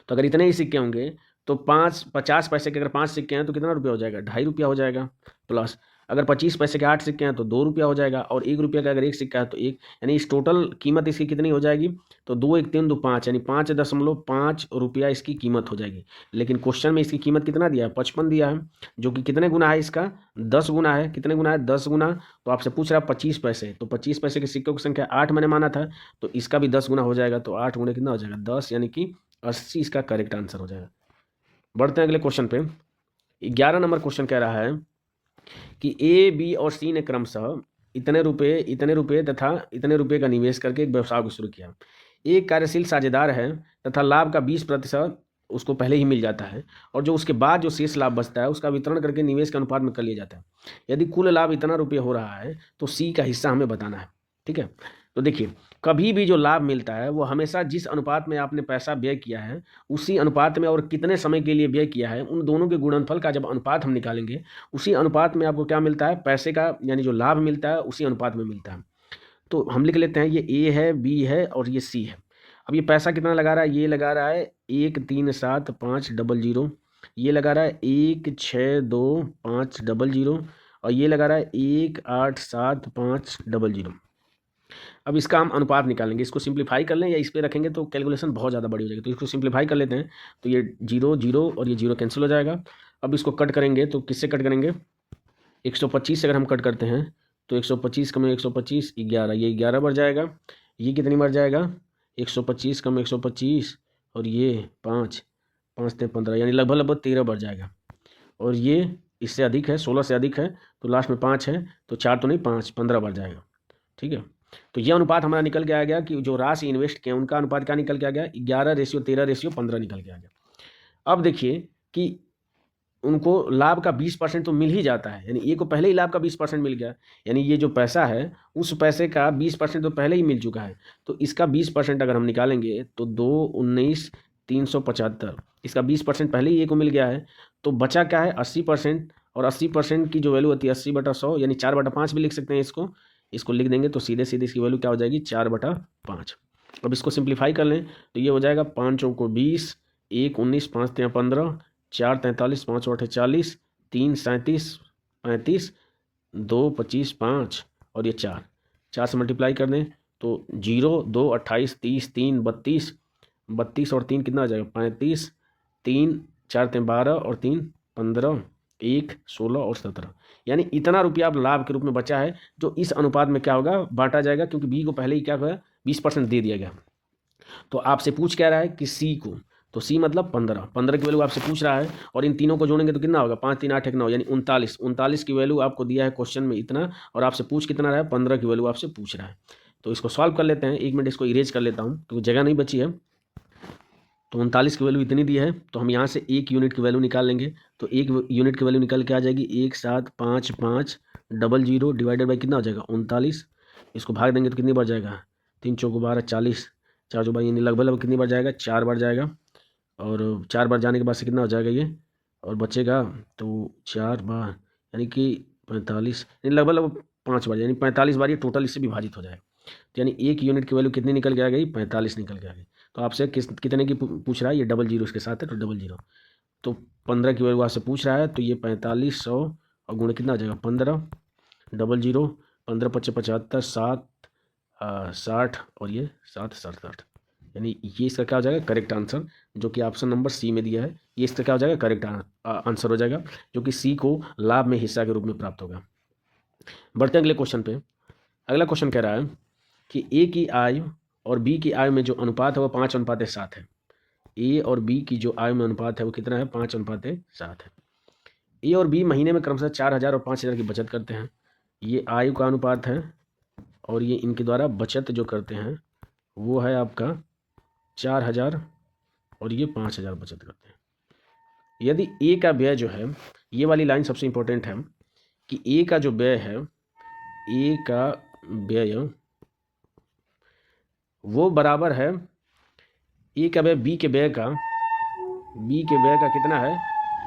तो अगर इतने ही सिक्के होंगे तो 50 पैसे के अगर 5 सिक्के हैं तो कितना रुपया हो जाएगा, 2.5 रुपया हो जाएगा। प्लस अगर 25 पैसे के 8 सिक्के हैं तो 2 रुपया हो जाएगा, और 1 रुपया का अगर एक सिक्का है तो 1, यानी इस टोटल कीमत इसकी कितनी हो जाएगी, तो 2 1 3 2 5, यानी 5.5 रुपया इसकी कीमत हो जाएगी। लेकिन क्वेश्चन में इसकी कीमत कितना दिया है, 55 दिया है, जो कि कितने गुना है इसका, 10 गुना है। कितने गुना है, 10 गुना। तो आपसे पूछ रहा है 25 पैसे, तो 25 पैसे के सिक्कों की संख्या 8 मैंने माना था, तो इसका भी 10 गुना हो जाएगा। तो 8 गुना कितना हो जाएगा, 10, यानी कि 80 इसका करेक्ट आंसर हो जाएगा। बढ़ते हैं अगले क्वेश्चन पे। 11 नंबर क्वेश्चन कह रहा है कि ए, बी और सी ने क्रमशः इतने रुपए तथा इतने रुपए का निवेश करके एक व्यवसाय को शुरू किया। एक कार्यशील साझेदार है तथा लाभ का 20% उसको पहले ही मिल जाता है, और जो उसके बाद जो शेष लाभ बचता है उसका वितरण करके निवेश के अनुपात में कर लिया जाता है। यदि कुल लाभ इतना रुपये हो रहा है तो सी का हिस्सा हमें बताना है। ठीक है, तो देखिए, कभी भी जो लाभ मिलता है वो हमेशा जिस अनुपात में आपने पैसा व्यय किया है उसी अनुपात में, और कितने समय के लिए व्यय किया है, उन दोनों के गुणनफल का जब अनुपात हम निकालेंगे उसी अनुपात में आपको क्या मिलता है, पैसे का, यानी जो लाभ मिलता है उसी अनुपात में मिलता है। तो हम लिख लेते हैं, ये ए है, बी है और ये सी है। अब ये पैसा कितना लगा रहा है, ये लगा रहा है 137,500, ये लगा रहा है 162,500, और ये लगा रहा है 187,500। अब इसका हम अनुपात निकालेंगे। इसको सिंप्लीफाई कर लें या इस पे रखेंगे तो कैलकुलेशन बहुत ज़्यादा बड़ी हो जाएगी, तो इसको सिंप्लीफाई कर लेते हैं। तो ये 0 0 और ये 0 कैंसिल हो जाएगा। अब इसको कट करेंगे तो किससे कट करेंगे, 125 से अगर हम कट करते हैं तो 125 कम 125 11, ये 11 बढ़ जाएगा। ये कितनी बढ़ जाएगा, 125 कम 125, और ये 5 5 से 15, यानी लगभग 13 बढ़ जाएगा। और ये इससे अधिक है, 16 से अधिक है, तो लास्ट में 5 है, तो 4 तो नहीं 5, 15 बढ़ जाएगा। ठीक है, तो यह अनुपात हमारा निकल के आ गया कि जो राशि इन्वेस्ट किया उनका अनुपात क्या निकल के आ गया, 11:13:15 निकल के आ गया। अब देखिए कि उनको लाभ का 20% तो मिल ही जाता है, यानी ए को पहले ही लाभ का 20% मिल गया, यानी ये जो पैसा है उस पैसे का 20% तो पहले ही मिल चुका है। तो इसका 20% अगर हम निकालेंगे तो 2,19,375, इसका 20% पहले ही ए को मिल गया है। तो बचा क्या है, 80%, और 80% की जो वैल्यू होती है 80/100, यानी 4/5 भी लिख सकते हैं। इसको लिख देंगे तो सीधे सीधे इसकी वैल्यू क्या हो जाएगी, 4/5। अब इसको सिंप्लीफाई कर लें तो ये हो जाएगा 5 चौको 20, 1 19, 5 3 15, 4 43, 5 8 40, 3 37 35, 2 25 5, और ये 4 से मल्टीप्लाई कर दें तो 0 2 28 30, 3 32, 32 और 3 कितना आ जाएगा, 35, 3 4 3 12 और 3 15, 1 16 और 17, यानी इतना रुपया अब लाभ के रूप में बचा है, जो इस अनुपात में क्या होगा, बांटा जाएगा, क्योंकि बी को पहले ही क्या हुआ, 20% दे दिया गया। तो आपसे पूछ क्या रहा है कि सी को, तो सी मतलब 15 की वैल्यू आपसे पूछ रहा है, और इन तीनों को जोड़ेंगे तो कितना होगा, 5 3 8 1 9, यानी 39 की वैल्यू आपको दिया है क्वेश्चन में इतना, और आपसे पूछ कितना रहा है, 15 की वैल्यू आपसे पूछ रहा है। तो इसको सॉल्व कर लेते हैं। 1 मिनट इसको इरेज कर लेता हूँ क्योंकि जगह नहीं बची है। तो 39 की वैल्यू इतनी दी है, तो हम यहाँ से 1 यूनिट की वैल्यू निकाल लेंगे। तो 1 यूनिट की वैल्यू निकल के आ जाएगी 1,755,000 डिवाइडेड बाई कितना हो जाएगा, 39। इसको भाग देंगे तो कितनी बढ़ जाएगा, 3 चौको 12 40, 4 जो यानी लगभग कितनी बढ़ जाएगा, 4 बढ़ जाएगा। और 4 बार जाने के बाद से कितना हो जाएगा ये, और बचेगा तो 4 बार यानी कि 45, यानी लगभग 5 बार, यानी 45 बार ये टोटल इससे विभाजित हो जाएगा। तो यानी 1 यूनिट की वैल्यू कितनी निकल के आ गई, 45 निकल के आ गई। तो आपसे कितने की पूछ रहा है, ये 00 इसके साथ है तो 00। तो 15 की वैल्यू आपसे पूछ रहा है, तो ये 4500 और गुणे कितना आ जाएगा, 15, 00, 15 5 75, 7 60, और ये 7 67, यानी ये इसका क्या हो जाएगा, करेक्ट आंसर, जो कि ऑप्शन नंबर सी में दिया है। ये इसका क्या हो जाएगा, करेक्ट आंसर हो जाएगा, जो कि सी को लाभ में हिस्सा के रूप में प्राप्त होगा। बढ़ते हैं अगले क्वेश्चन पे। अगला क्वेश्चन कह रहा है कि ए की आय और बी की आय में जो अनुपात है वो 5:7 है। ए और बी की जो आय में अनुपात है वो कितना है, 5:7 है। ए और बी महीने में क्रमशः 4,000 और 5,000 की बचत करते हैं। ये आय का अनुपात है, और ये इनके द्वारा बचत जो करते हैं वो है आपका 4,000 और ये 5,000 बचत करते हैं। यदि ए का व्यय जो है, ये वाली लाइन सबसे इंपॉर्टेंट है कि ए का जो व्यय है, ए का व्यय वो बराबर है ए का व्यय बी के व्यय का कितना है,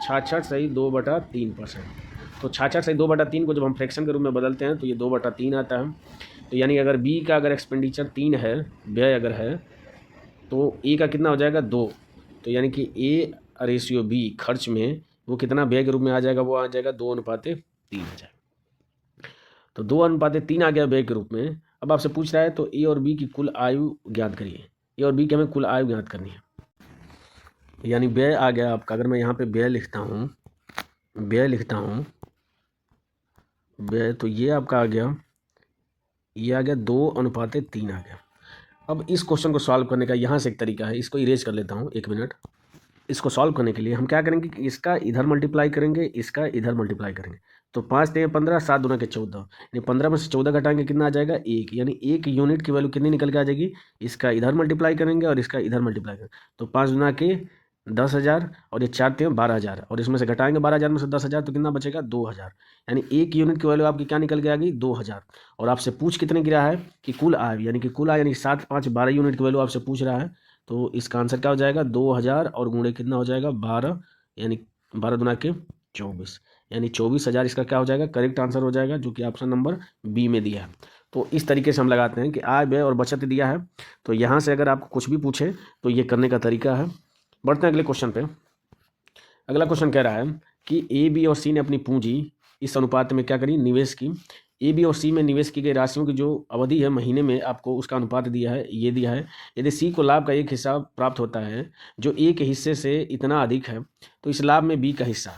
66/2/3%। तो 66/2/3 को जब हम फ्रैक्शन के रूप में बदलते हैं तो ये 2/3 आता है। तो यानी अगर बी का अगर एक्सपेंडिचर 3 है, व्यय अगर है, तो ए का कितना हो जाएगा 2। तो यानी कि ए रेशियो बी खर्च में वो कितना व्यय के रूप में आ जाएगा, वो आ जाएगा 2:3 आ जाएगा। तो 2:3 आ गया व्यय के रूप में। अब आपसे पूछ रहा है तो ए और बी की कुल आयु ज्ञात करिए। ए और बी की हमें कुल आयु ज्ञात करनी है। यानी व्यय आ गया आपका, अगर मैं यहाँ पे व्यय लिखता हूँ, व्यय, तो ये आपका आ गया, ये आ गया 2:3 आ गया। अब इस क्वेश्चन को सॉल्व करने का यहाँ से एक तरीका है, इसको इरेज कर लेता हूँ 1 मिनट। इसको सॉल्व करने के लिए हम क्या करेंगे कि इसका इधर मल्टीप्लाई करेंगे, इसका इधर मल्टीप्लाई करेंगे। तो 5 × 15 7 × 14, यानी 15 में से 14 घटाएंगे, कितना आ जाएगा 1। यानी 1 यूनिट की वैल्यू कितनी निकल के आ जाएगी, इसका इधर मल्टीप्लाई करेंगे और इसका इधर मल्टीप्लाई करेंगे। तो 5 × 10,000 और ये 4 × 12,000 और इसमें से घटाएंगे 12,000 में से 10,000 तो कितना बचेगा 2,000। यानी 1 यूनिट की वैल्यू आपकी क्या निकल के आ गई 2,000। और आपसे पूछ कितने गिरा है कि कुल आय, यानी कि कुल आय यानी 7 × 5 = 12 यूनिट की वैल्यू आपसे पूछ रहा है। तो इसका आंसर क्या हो जाएगा 2,000 और गुणे कितना हो जाएगा 12, यानी 12 × 24, यानी 24,000 इसका क्या हो जाएगा, करेक्ट आंसर हो जाएगा, जो कि ऑप्शन नंबर बी में दिया है। तो इस तरीके से हम लगाते हैं कि आय व्यय और बचत दिया है। तो यहाँ से अगर आपको कुछ भी पूछे तो ये करने का तरीका है। बढ़ते हैं अगले क्वेश्चन पे। अगला क्वेश्चन कह रहा है कि ए बी और सी ने अपनी पूंजी इस अनुपात में क्या करी, निवेश की। ए बी और सी में निवेश की गई राशियों की जो अवधि है महीने में, आपको उसका अनुपात दिया है, ये दिया है। यदि सी को लाभ का एक हिस्सा प्राप्त होता है जो ए के हिस्से से इतना अधिक है, तो इस लाभ में बी का हिस्सा।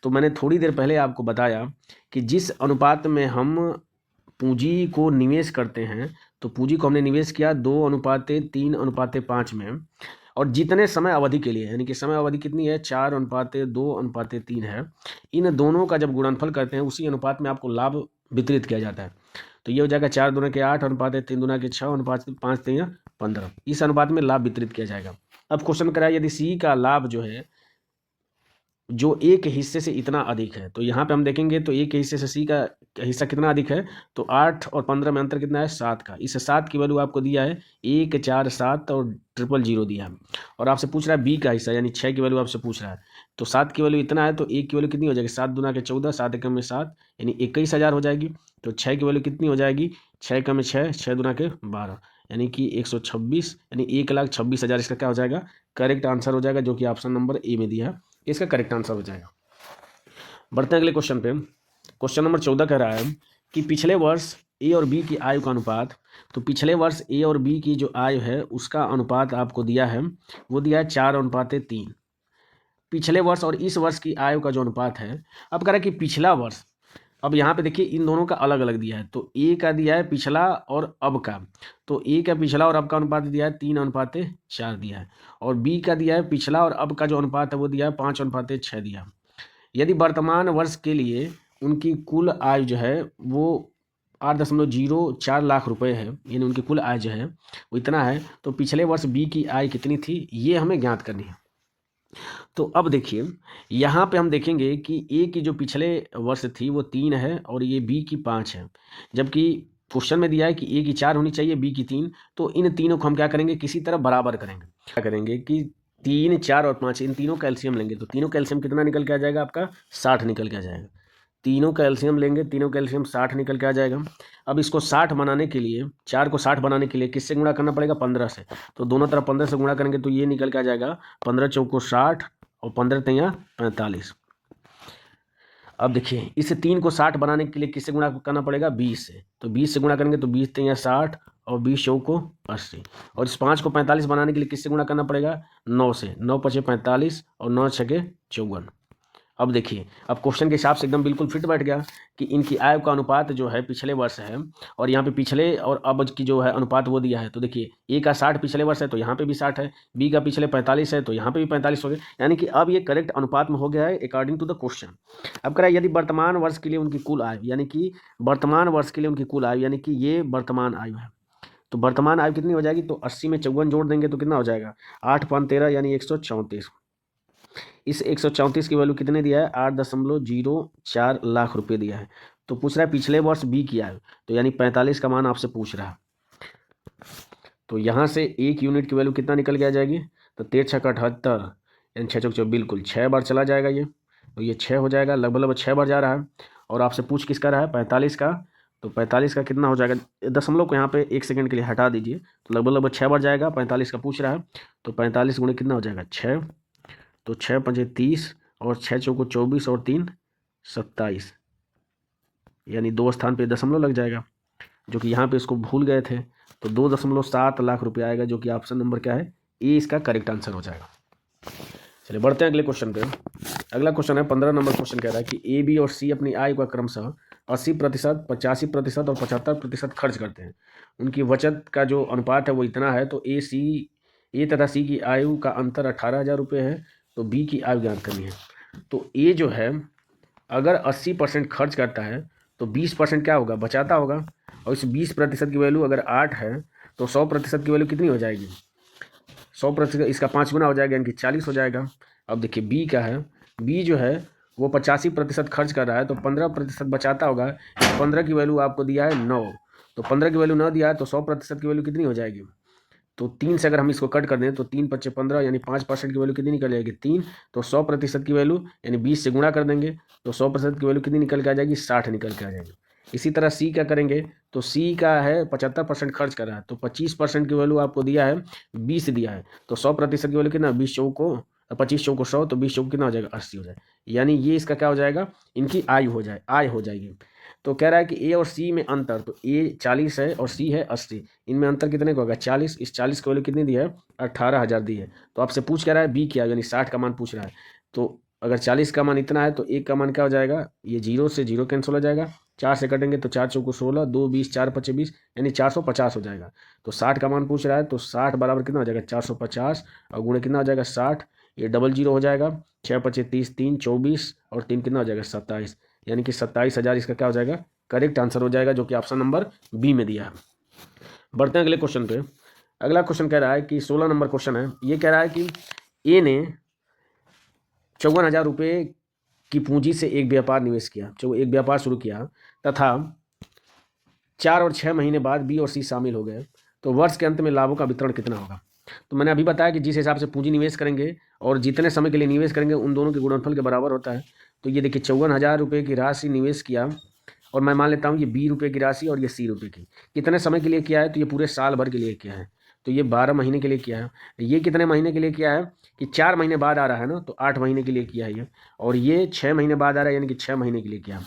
तो मैंने थोड़ी देर पहले आपको बताया कि जिस अनुपात में हम पूंजी को निवेश करते हैं, तो पूंजी को हमने निवेश किया 2:3:5 में, और जितने समय अवधि के लिए, यानी कि समय अवधि कितनी है 4:2:3 है, इन दोनों का जब गुणनफल करते हैं उसी अनुपात में आपको लाभ वितरित किया जाता है। तो ये हो जाएगा 4 × 8 = 3 × 6 5 × 15, इस अनुपात में लाभ वितरित किया जाएगा। अब क्वेश्चन करा यदि सी का लाभ जो है जो ए के हिस्से से इतना अधिक है, तो यहाँ पे हम देखेंगे तो ए के हिस्से से सी का हिस्सा कितना अधिक है, तो 8 और 15 में अंतर कितना है 7 का। इस 7 की वैल्यू आपको दिया है 1 4 7 और 000 दिया है। और आपसे पूछ रहा है बी का हिस्सा, यानी 6 की वैल्यू आपसे पूछ रहा है। तो 7 की वैल्यू इतना है तो 1 की वैल्यू कितनी हो जाएगी 7 × 14 7 × 7, यानी 21,000 हो जाएगी। तो 6 की वैल्यू कितनी हो जाएगी 6 × 6 6 × 12, यानी कि 126, यानी 1,26,000 इसका क्या हो जाएगा, करेक्ट आंसर हो जाएगा, जो कि ऑप्शन नंबर ए में दिया है, इसका करेक्ट आंसर हो जाएगा। बढ़ते हैं अगले क्वेश्चन पे। क्वेश्चन नंबर 14 कह रहा है कि पिछले वर्ष ए और बी की आयु का अनुपात। तो पिछले वर्ष ए और बी की जो आयु है उसका अनुपात आपको दिया है, वो दिया है 4:3। पिछले वर्ष और इस वर्ष की आयु का जो अनुपात है, अब कह रहा है कि पिछला वर्ष। अब यहाँ पे देखिए इन दोनों का अलग अलग दिया है। तो ए का दिया है पिछला और अब का, तो ए का पिछला और अब का अनुपात दिया है 3:4 दिया है, और बी का दिया है पिछला और अब का जो अनुपात है वो दिया है 5:6 दिया है। यदि वर्तमान वर्ष के लिए उनकी कुल आय जो है वो 8.04 लाख रुपए है, यानी उनकी कुल आय जो है वो इतना है, तो पिछले वर्ष बी की आय कितनी थी ये हमें ज्ञात करनी है। तो अब देखिए यहाँ पे हम देखेंगे कि ए की जो पिछले वर्ष थी वो 3 है और ये बी की 5 है, जबकि क्वेश्चन में दिया है कि ए की 4 होनी चाहिए, बी की 3। तो इन तीनों को हम क्या करेंगे, किसी तरह बराबर करेंगे। क्या करेंगे कि 3 4 और 5 इन तीनों का एलसीएम लेंगे, तो तीनों का एलसीएम कितना निकल के आ जाएगा आपका 60 निकल के आ जाएगा। तीनों का एलसीएम लेंगे, तीनों का एलसीएम 60 निकल के आ जाएगा। अब इसको 60 बनाने के लिए, 4 को 60 बनाने के लिए किससे गुणा करना पड़ेगा 15 से। तो दोनों तरफ 15 से गुणा करेंगे तो ये निकल के आ जाएगा 15 चौको 60 और 15 तिया 45। अब देखिए इस 3 को 60 बनाने के लिए किससे गुणा करना पड़ेगा 20 से। तो 20 से गुणा करेंगे तो 20 तिया 60 और 20 चौको 80। और इस 5 को 45 बनाने के लिए किससे गुणा करना पड़ेगा 9 से। 9 × 5 = 45 और 9 × 6 = 54। अब देखिए अब क्वेश्चन के हिसाब से एकदम बिल्कुल फिट बैठ गया कि इनकी आय का अनुपात जो है पिछले वर्ष है, और यहाँ पे पिछले और अब की जो है अनुपात वो दिया है। तो देखिए ए का 60 पिछले वर्ष है तो यहाँ पे भी 60 है, बी का पिछले 45 है तो यहाँ पे भी 45 हो गए, यानी कि अब ये करेक्ट अनुपात में हो गया है अकॉर्डिंग टू द क्वेश्चन। अब कह रहा है यदि वर्तमान वर्ष के लिए उनकी कुल आयु, यानी कि वर्तमान वर्ष के लिए उनकी कुल आयु, यानी कि ये वर्तमान आयु है, तो वर्तमान आयु कितनी हो जाएगी, तो 80 में 54 जोड़ देंगे तो कितना हो जाएगा 8 × 5 = 13, यानी 134। इस 134 की वैल्यू कितने दिया है 8.04 लाख रुपए दिया है। तो पूछ रहा है पिछले वर्ष बी की आयु, तो यानी 45 का मान आपसे पूछ रहा है। तो यहाँ से 1 यूनिट की वैल्यू कितना निकल के आ जाएगी, तो 13 × 6 = 78, यानी 6 × 6 बिल्कुल 6 बार चला जाएगा ये। तो ये 6 हो जाएगा, लगभग 6 बार जा रहा है। और आपसे पूछ किसका रहा है, 45 का। तो 45 का कितना हो जाएगा, दशमलव को यहाँ पे 1 सेकंड के लिए हटा दीजिए, तो लगभग 6 बार जाएगा। 45 का पूछ रहा है, तो 45 गुणे कितना हो जाएगा 6, तो 6 पंजे 30 और 6 चौको 24 और 3 27, यानी 2 स्थान पे दशमलव लग जाएगा, जो कि यहाँ पे इसको भूल गए थे। तो 2.7 लाख रुपये आएगा, जो कि ऑप्शन नंबर क्या है, ए इसका करेक्ट आंसर हो जाएगा। चलिए बढ़ते हैं अगले क्वेश्चन पे। अगला क्वेश्चन है 15 नंबर क्वेश्चन कह रहा है कि ए, बी और सी अपनी आय का क्रमशः 80%, 85% और 75% खर्च करते हैं। उनकी बचत का जो अनुपात है वो इतना है। तो ए तथा सी की आयु का अंतर 18,000 रुपये है। तो बी की आयु ज्ञात करनी है। तो ए जो है अगर 80% खर्च करता है तो 20% क्या होगा, बचाता होगा। और इस 20% की वैल्यू अगर 8 है तो 100% की वैल्यू कितनी हो जाएगी, 100% इसका 5 गुना हो जाएगा, यानी कि 40 हो जाएगा। अब देखिए बी का है, बी जो है वो 85% खर्च कर रहा है, तो 15% बचाता होगा। 15 की वैल्यू आपको दिया है 9, तो 15 की वैल्यू 9 दिया है, तो 100% की वैल्यू कितनी हो जाएगी, तो 3 से अगर हम इसको कट कर दें तो 3 × 5 = 15, यानी 5% की वैल्यू कितनी निकल जाएगी 3। तो 100% की वैल्यू यानी 20 से गुणा कर देंगे, तो 100% की वैल्यू कितनी निकल के आ जाएगी, 60 निकल के आ जाएगी। इसी तरह सी का करेंगे, तो सी का है 75% खर्च कर रहा है, तो 25% की वैल्यू आपको दिया है 20 दिया है, तो 100% की वैल्यू कितना, 20 चौको 25 चौको 100, तो 20 चौको कितना हो जाएगा 80 हो जाएगा। यानी ये इसका क्या हो जाएगा, इनकी आय हो जाएगी। तो कह रहा है कि ए और सी में अंतर, तो ए 40 है और सी है 80, इनमें अंतर कितने का होगा 40। इस 40 की वैल्यू कितनी दी है, 18,000 दी है। तो आपसे पूछ क्या रहा है, बी क्या, यानी 60 का मान पूछ रहा है। तो अगर 40 का मान इतना है तो एक का मान क्या हो जाएगा, ये 0 से 0 कैंसिल हो जाएगा, 4 से कटेंगे तो 4 चौको 16, 2 20, 4 5 20, यानी 450 हो जाएगा। तो 60 का मान पूछ रहा है, तो 60 बराबर कितना हो जाएगा 450, और गुणे कितना हो जाएगा 60, ये डबल 0 हो जाएगा, 6 5 30, 3 24 और 3 कितना हो जाएगा 27, यानी कि 27,000 इसका क्या हो जाएगा, करेक्ट आंसर हो जाएगा, जो कि ऑप्शन नंबर बी में दिया है। बढ़ते हैं अगले क्वेश्चन पे। अगला क्वेश्चन कह रहा है कि 16 नंबर क्वेश्चन है। ये कह रहा है कि ए ने 54,000 रुपये की पूंजी से एक व्यापार निवेश किया, एक व्यापार शुरू किया तथा 4 और 6 महीने बाद बी और सी शामिल हो गए, तो वर्ष के अंत में लाभों का वितरण कितना होगा। तो मैंने अभी बताया कि जिस हिसाब से पूंजी निवेश करेंगे और जितने समय के लिए निवेश करेंगे उन दोनों के गुणनफल के बराबर होता है। तो ये देखिए 54,000 रुपये की राशि निवेश किया, और मैं मान लेता हूँ ये बी रुपये की राशि और ये सी रुपये की, कितने समय के लिए किया है, तो ये पूरे साल भर के लिए किया है, तो ये 12 महीने के लिए किया है। ये कितने महीने के लिए किया है कि 4 महीने बाद आ रहा है ना, तो 8 महीने के लिए किया है ये, और ये 6 महीने बाद आ रहा है, यानी कि 6 महीने के लिए किया।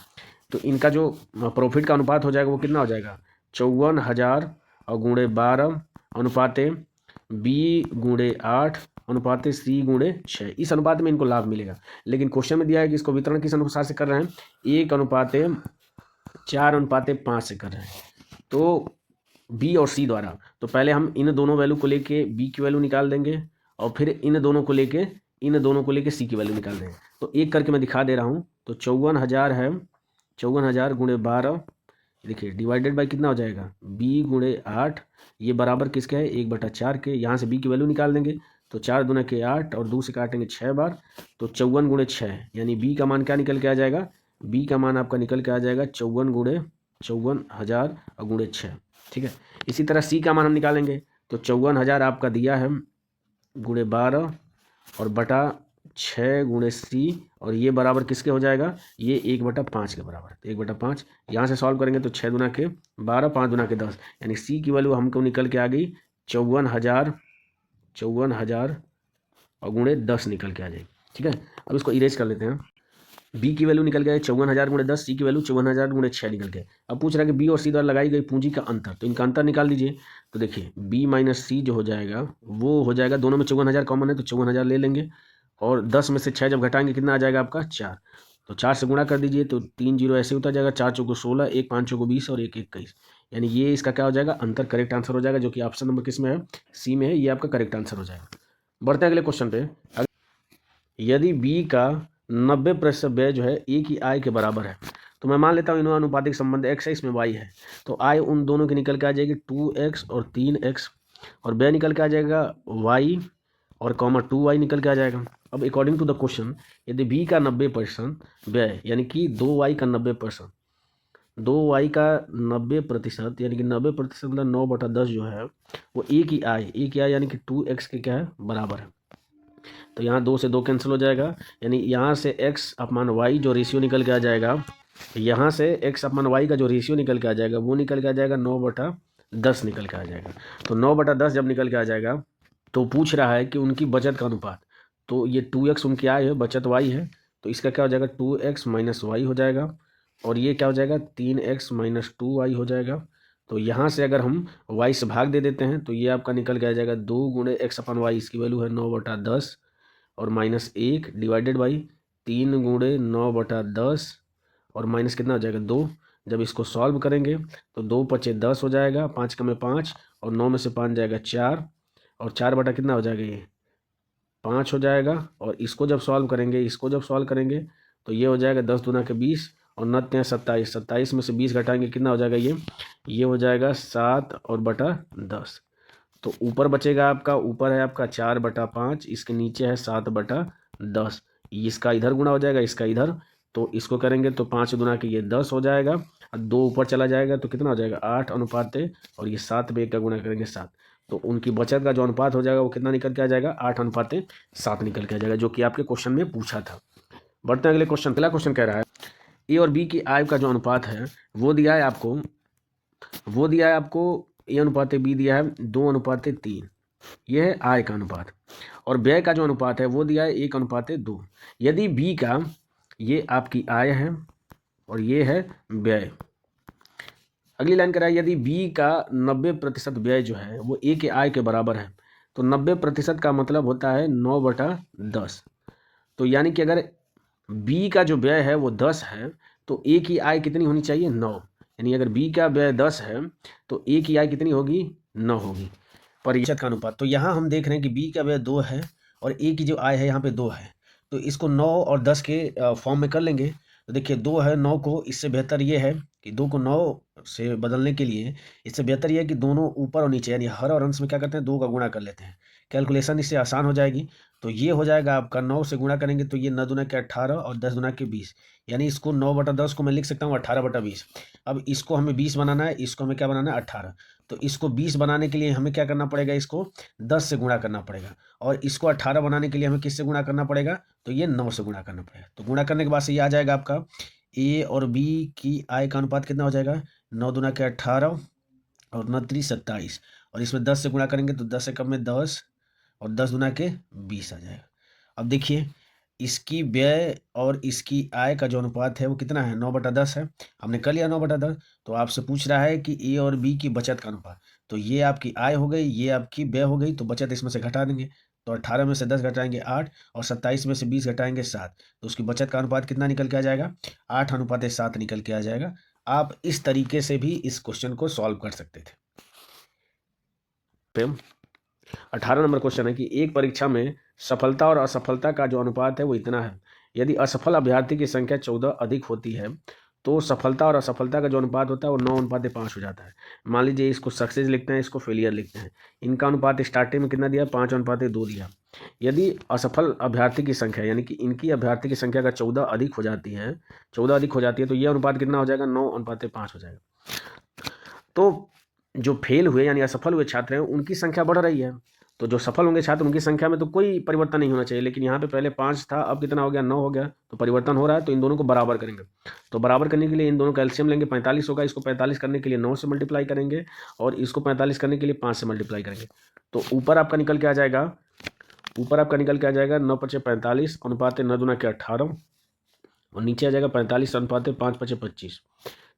तो इनका जो प्रॉफिट का अनुपात हो जाएगा वो कितना हो जाएगा, 54,000 और गुणे 12 अनुपाते बी गुणे 8 अनुपाते सी गुणे 6, इस अनुपात में इनको लाभ मिलेगा। लेकिन क्वेश्चन में दिया है कि इसको वितरण किस अनुसार से कर रहे हैं, 1:4:5 से कर रहे हैं, तो बी और सी द्वारा। तो पहले हम इन दोनों वैल्यू को लेके बी की वैल्यू निकाल देंगे, और फिर इन दोनों को लेके सी की वैल्यू निकाल देंगे। तो एक करके मैं दिखा दे रहा हूँ। तो 54,000 है, 54,000 गुणे 12, देखिए डिवाइडेड बाई कितना हो जाएगा, बी गुणे 8, ये बराबर किसके है 1/4 के। यहाँ से बी की वैल्यू निकाल देंगे, तो 4 दूना के 8 और 2 से काटेंगे 6 बार, तो 54 गुणे 6, यानी बी का मान क्या निकल के आ जाएगा, बी का मान आपका निकल के आ जाएगा 54,000 और गुणे 6, ठीक है। इसी तरह सी का मान हम निकालेंगे, तो 54,000 आपका दिया है गुणे 12 और बटा 6 गुणे सी, और ये बराबर किसके हो जाएगा, ये 1/5 के बराबर, तो 1/5 यहाँ से सॉल्व करेंगे तो 6 दूना के 12, 5 दूना के 10, यानी सी की वैल्यू हमको निकल के आ गई 54,000 और गुणे 10 निकल के आ जाएगी, ठीक है। अब इसको इरेज कर लेते हैं। बी की वैल्यू निकल गया 54,000 गुणे 10, सी की वैल्यू 54,000 गुणे 6 निकल गया। अब पूछ रहा है कि बी और सी द्वारा लगाई गई पूंजी का अंतर, तो इनका अंतर निकाल दीजिए। तो देखिए बी माइनस सी जो हो जाएगा वो हो जाएगा, दोनों में 54,000 कॉमन है तो 54,000 ले लेंगे, और 10 में से 6 जब घटाएंगे कितना आ जाएगा आपका 4, तो 4 से गुणा कर दीजिए, तो 3 0 ऐसे होता जाएगा, 4 चौको 16, 1 5 चौको 20 और 1 21, यानी ये इसका क्या हो जाएगा, अंतर करेक्ट आंसर हो जाएगा, जो कि ऑप्शन नंबर किस में है, सी में है, ये आपका करेक्ट आंसर हो जाएगा। बढ़ते हैं अगले क्वेश्चन पे। यदि बी का 90% व्यय जो है ए की आय के बराबर है, तो मैं मान लेता हूँ इन्होंने अनुपातिक संबंध x है, इसमें y है, तो आय उन दोनों की निकल के आ जाएगी 2x और 3x, और व्यय निकल के आ जाएगा y और कॉमा 2y निकल के आ जाएगा। अब अकॉर्डिंग टू द क्वेश्चन, यदि b का 90% व्यय, यानी कि 2y का 90%, 2y का 90%, यानी कि 90% मतलब 9/10 जो है वो ए की आय यानी कि 2x के क्या है बराबर है। तो यहाँ 2 से 2 कैंसिल हो जाएगा, यानी यहाँ से x अपमान y जो रेशियो निकल के आ जाएगा, यहाँ से x अपमान y का जो रेशियो निकल के आ जाएगा वो निकल के आ जाएगा 9/10 निकल के आ जाएगा। तो 9/10 जब निकल के आ जाएगा तो पूछ रहा है कि उनकी बचत का अनुपात, तो ये 2x उनकी आय है, बचत y है, तो इसका क्या हो जाएगा 2x - y हो जाएगा, और ये क्या हो जाएगा 3x - 2y हो जाएगा। तो यहाँ से अगर हम y से भाग दे देते हैं तो ये आपका निकल के आ जाएगा 2 × x अपन y, इसकी वैल्यू है 9/10 और -1 डिवाइडेड बाई 3 × 9/10 और माइनस कितना हो जाएगा 2। जब इसको सॉल्व करेंगे तो 2 × 5 = 10 हो जाएगा, 5 × 5 और 9 में से 5 जाएगा 4 और 4 बटा कितना हो जाएगा ये 5 हो जाएगा। और इसको जब सॉल्व करेंगे तो ये हो जाएगा 10 दूना के 20 और 9 × 27, 27 में से 20 घटाएंगे कितना हो जाएगा ये हो जाएगा 7 और बटा 10। तो ऊपर बचेगा आपका, ऊपर है आपका 4/5, इसके नीचे है 7/10, इसका इधर गुणा हो जाएगा इसका इधर, तो इसको करेंगे तो 5 दूना के ये 10 हो जाएगा और 2 ऊपर चला जाएगा तो कितना हो जाएगा 8 और ये 7 में 1 का गुणा करेंगे 7, तो उनकी बचत का जो अनुपात हो जाएगा वो कितना निकल के आ जाएगा 8:7 निकल के आ जाएगा, जो कि आपके क्वेश्चन में पूछा था। बढ़ते हैं अगले क्वेश्चन। पहला क्वेश्चन कह रहा है ए और बी की आय का जो अनुपात है वो दिया है आपको ए अनुपात बी दिया है 2:3, यह है आय का अनुपात। और व्यय का जो अनुपात है वो दिया है 1:2। यदि बी का, ये आपकी आय है और ये है व्यय। अगली लाइन कह रहा है यदि बी का 90% व्यय जो है वो ए के आय के बराबर है, तो 90% का मतलब होता है 9/10। तो यानी कि अगर बी का जो व्यय है वो 10 है तो ए की आय कितनी होनी चाहिए 9, यानी अगर बी का व्यय 10 है तो ए की आय कितनी होगी 9 होगी। प्रतिशत का अनुपात, तो यहाँ हम देख रहे हैं कि बी का व्यय 2 है और ए की जो आय है यहाँ पे 2 है, तो इसको 9 और 10 के फॉर्म में कर लेंगे। तो देखिए 2 है 9 को, इससे बेहतर ये है कि 2 को 9 से बदलने के लिए इससे बेहतर ये है कि दोनों ऊपर और नीचे यानी हर और अंश में क्या करते हैं 2 का गुणा कर लेते हैं, कैलकुलेशन इससे आसान हो जाएगी। तो ये हो जाएगा आपका 9 से गुणा करेंगे तो ये 9 दूना के 18 और 10 दूना के 20, यानी इसको 9/10 को मैं लिख सकता हूँ 18/20। अब इसको हमें 20 बनाना है, इसको हमें क्या बनाना है 18, तो इसको 20 बनाने के लिए हमें क्या करना पड़ेगा, इसको 10 से गुणा करना पड़ेगा, और इसको 18 बनाने के लिए हमें किससे गुणा करना पड़ेगा, तो ये 9 से गुणा करना पड़ेगा। तो गुणा करने के बाद से ये आ जाएगा आपका ए और बी की आय का अनुपात कितना हो जाएगा 9 दूना के 18 और 9 × 27, और इसमें 10 से गुणा करेंगे तो 10 से कम में 10 और 10 दूना के 20 आ जाएगा। अब देखिए इसकी व्यय और इसकी आय का जो अनुपात है वो कितना है 9/10 है, हमने कर लिया 9/10। तो आपसे पूछ रहा है कि ए और बी की बचत का अनुपात, तो ये आपकी आय हो गई, ये आपकी व्यय हो गई, तो बचत इसमें से घटा देंगे, तो 18 में से 10 घटाएंगे 8 और 27 में से 20 घटाएंगे 7, तो उसकी बचत का अनुपात कितना निकल के आ जाएगा 8:7 निकल के आ जाएगा। आप इस तरीके से भी इस क्वेश्चन को सॉल्व कर सकते थे। 18 नंबर क्वेश्चन है कि एक परीक्षा में सफलता और असफलता का जो अनुपात है वो इतना है, यदि असफल अभ्यर्थी की संख्या 14 अधिक होती है तो सफलता और असफलता का जो अनुपात होता है वो 9:5 हो जाता है। मान लीजिए इसको सक्सेस लिखते हैं, इसको फेलियर लिखते हैं, इनका अनुपात स्टार्टिंग में कितना दिया 5:2 दिया। यदि असफल अभ्यर्थी की संख्या यानी कि इनकी अभ्यर्थी की संख्या अगर 14 अधिक हो जाती है तो ये अनुपात कितना हो जाएगा 9:5 हो जाएगा। तो जो फेल हुए यानी असफल हुए छात्र हैं उनकी संख्या बढ़ रही है, तो जो सफल होंगे छात्र उनकी संख्या में तो कोई परिवर्तन नहीं होना चाहिए, लेकिन यहाँ पे पहले 5 था अब कितना हो गया 9 हो गया, तो परिवर्तन हो रहा है, तो इन दोनों को बराबर करेंगे। तो बराबर करने के लिए इन दोनों का एलसीएम लेंगे 45 होगा, इसको 45 करने के लिए 9 से मल्टीप्लाई करेंगे और इसको 45 करने के लिए 5 से मल्टीप्लाई करेंगे। तो ऊपर आपका निकल के आ जाएगा 9 × 5 = 45 अनुपात 9 दूना के 18 और नीचे आ जाएगा 45 अनुपात 5 × 5 = 25।